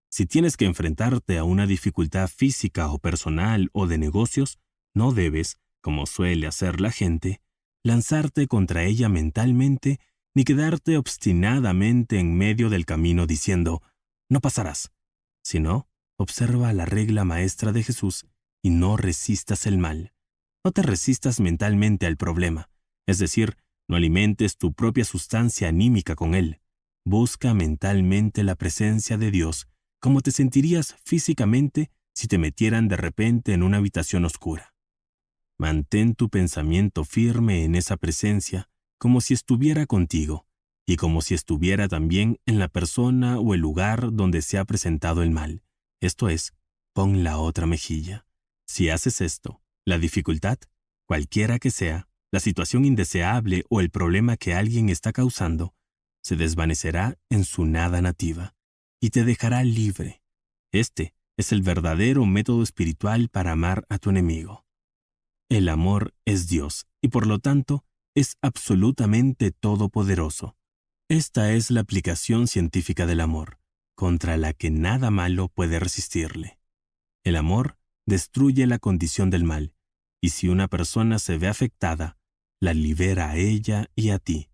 C: Si tienes que enfrentarte a una dificultad física o personal o de negocios, no debes, como suele hacer la gente, lanzarte contra ella mentalmente ni quedarte obstinadamente en medio del camino diciendo: no pasarás, sino observa la regla maestra de Jesús y no resistas el mal. No te resistas mentalmente al problema, es decir, no alimentes tu propia sustancia anímica con él. Busca mentalmente la presencia de Dios, como te sentirías físicamente si te metieran de repente en una habitación oscura. Mantén tu pensamiento firme en esa presencia, como si estuviera contigo, y como si estuviera también en la persona o el lugar donde se ha presentado el mal. Esto es, pon la otra mejilla. Si haces esto, la dificultad, cualquiera que sea, la situación indeseable o el problema que alguien está causando, se desvanecerá en su nada nativa y te dejará libre. Este es el verdadero método espiritual para amar a tu enemigo. El amor es Dios y por lo tanto es absolutamente todopoderoso. Esta es la aplicación científica del amor, contra la que nada malo puede resistirle. El amor destruye la condición del mal, y si una persona se ve afectada, la libera a ella y a ti.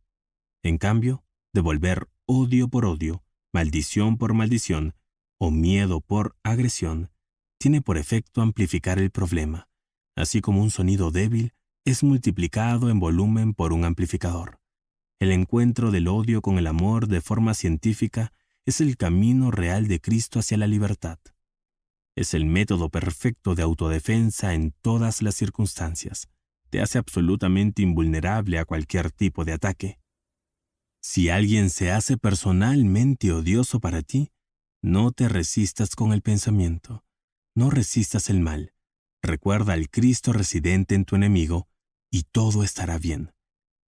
C: En cambio, devolver odio por odio, maldición por maldición, o miedo por agresión, tiene por efecto amplificar el problema, así como un sonido débil es multiplicado en volumen por un amplificador. El encuentro del odio con el amor de forma científica es el camino real de Cristo hacia la libertad. Es el método perfecto de autodefensa en todas las circunstancias. Te hace absolutamente invulnerable a cualquier tipo de ataque. Si alguien se hace personalmente odioso para ti, no te resistas con el pensamiento. No resistas el mal. Recuerda al Cristo residente en tu enemigo y todo estará bien.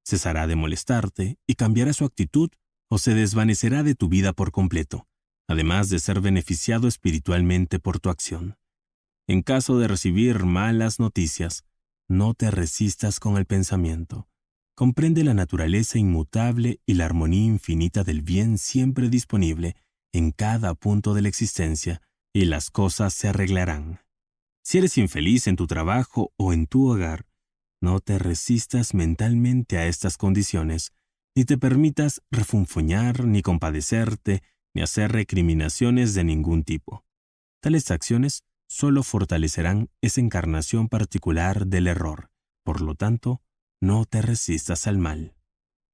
C: Cesará de molestarte y cambiará su actitud o se desvanecerá de tu vida por completo, además de ser beneficiado espiritualmente por tu acción. En caso de recibir malas noticias, no te resistas con el pensamiento. Comprende la naturaleza inmutable y la armonía infinita del bien siempre disponible en cada punto de la existencia y las cosas se arreglarán. Si eres infeliz en tu trabajo o en tu hogar, no te resistas mentalmente a estas condiciones, ni te permitas refunfuñar, ni compadecerte, ni hacer recriminaciones de ningún tipo. Tales acciones solo fortalecerán esa encarnación particular del error. Por lo tanto, no te resistas al mal.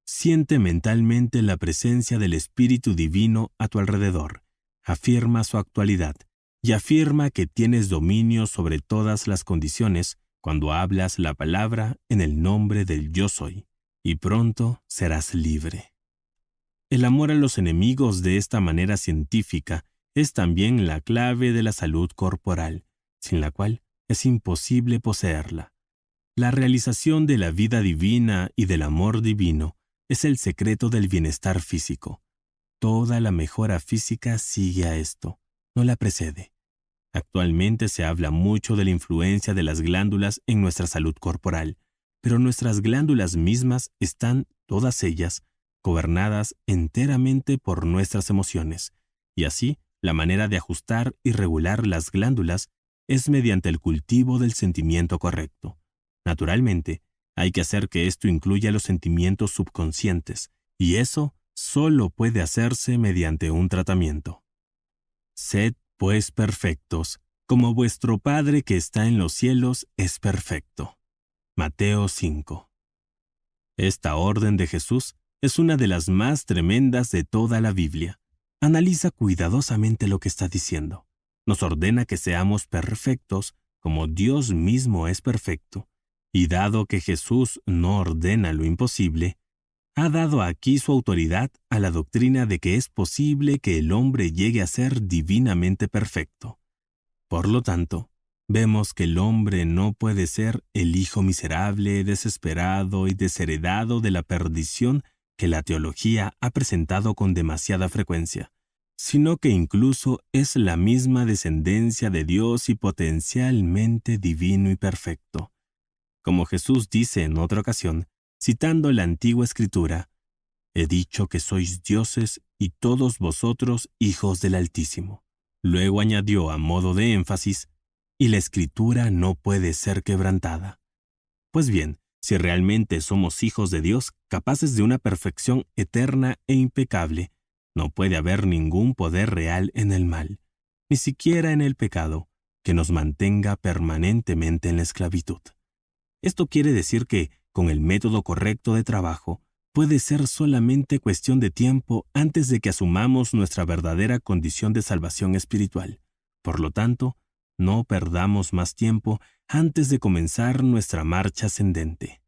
C: Siente mentalmente la presencia del Espíritu Divino a tu alrededor. Afirma su actualidad y afirma que tienes dominio sobre todas las condiciones cuando hablas la palabra en el nombre del Yo Soy, y pronto serás libre. El amor a los enemigos de esta manera científica es también la clave de la salud corporal, sin la cual es imposible poseerla. La realización de la vida divina y del amor divino es el secreto del bienestar físico. Toda la mejora física sigue a esto, no la precede. Actualmente se habla mucho de la influencia de las glándulas en nuestra salud corporal, pero nuestras glándulas mismas están, todas ellas, gobernadas enteramente por nuestras emociones, y así, la manera de ajustar y regular las glándulas es mediante el cultivo del sentimiento correcto. Naturalmente, hay que hacer que esto incluya los sentimientos subconscientes, y eso solo puede hacerse mediante un tratamiento. Sed, pues, perfectos, como vuestro Padre que está en los cielos es perfecto. Mateo 5. Esta orden de Jesús es una de las más tremendas de toda la Biblia. Analiza cuidadosamente lo que está diciendo. Nos ordena que seamos perfectos como Dios mismo es perfecto. Y dado que Jesús no ordena lo imposible, ha dado aquí su autoridad a la doctrina de que es posible que el hombre llegue a ser divinamente perfecto. Por lo tanto, vemos que el hombre no puede ser el hijo miserable, desesperado y desheredado de la perdición que la teología ha presentado con demasiada frecuencia, sino que incluso es la misma descendencia de Dios y potencialmente divino y perfecto. Como Jesús dice en otra ocasión, citando la antigua Escritura, «He dicho que sois dioses y todos vosotros hijos del Altísimo». Luego añadió a modo de énfasis, «Y la Escritura no puede ser quebrantada». Pues bien, si realmente somos hijos de Dios, capaces de una perfección eterna e impecable, no puede haber ningún poder real en el mal, ni siquiera en el pecado, que nos mantenga permanentemente en la esclavitud. Esto quiere decir que, con el método correcto de trabajo, puede ser solamente cuestión de tiempo antes de que asumamos nuestra verdadera condición de salvación espiritual. Por lo tanto, no perdamos más tiempo antes de comenzar nuestra marcha ascendente.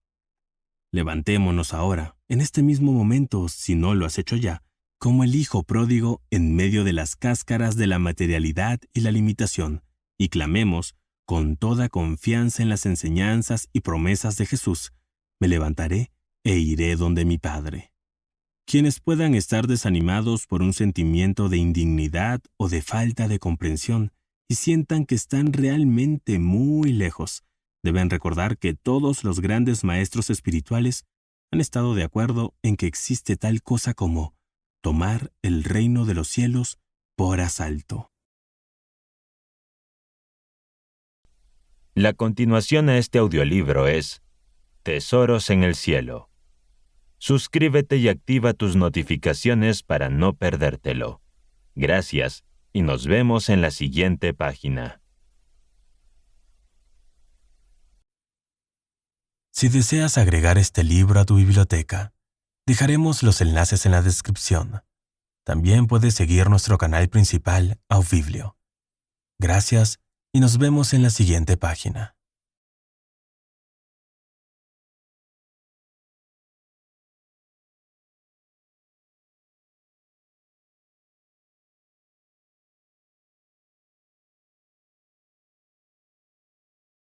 C: Levantémonos ahora, en este mismo momento, si no lo has hecho ya, como el hijo pródigo en medio de las cáscaras de la materialidad y la limitación, y clamemos, con toda confianza en las enseñanzas y promesas de Jesús, me levantaré e iré donde mi Padre. Quienes puedan estar desanimados por un sentimiento de indignidad o de falta de comprensión y sientan que están realmente muy lejos, deben recordar que todos los grandes maestros espirituales han estado de acuerdo en que existe tal cosa como tomar el reino de los cielos por asalto.
B: La continuación a este audiolibro es Tesoros en el Cielo. Suscríbete y activa tus notificaciones para no perdértelo. Gracias y nos vemos en la siguiente página.
C: Si deseas agregar este libro a tu biblioteca, dejaremos los enlaces en la descripción. También puedes seguir nuestro canal principal, Auviblio. Gracias y nos vemos en la siguiente página.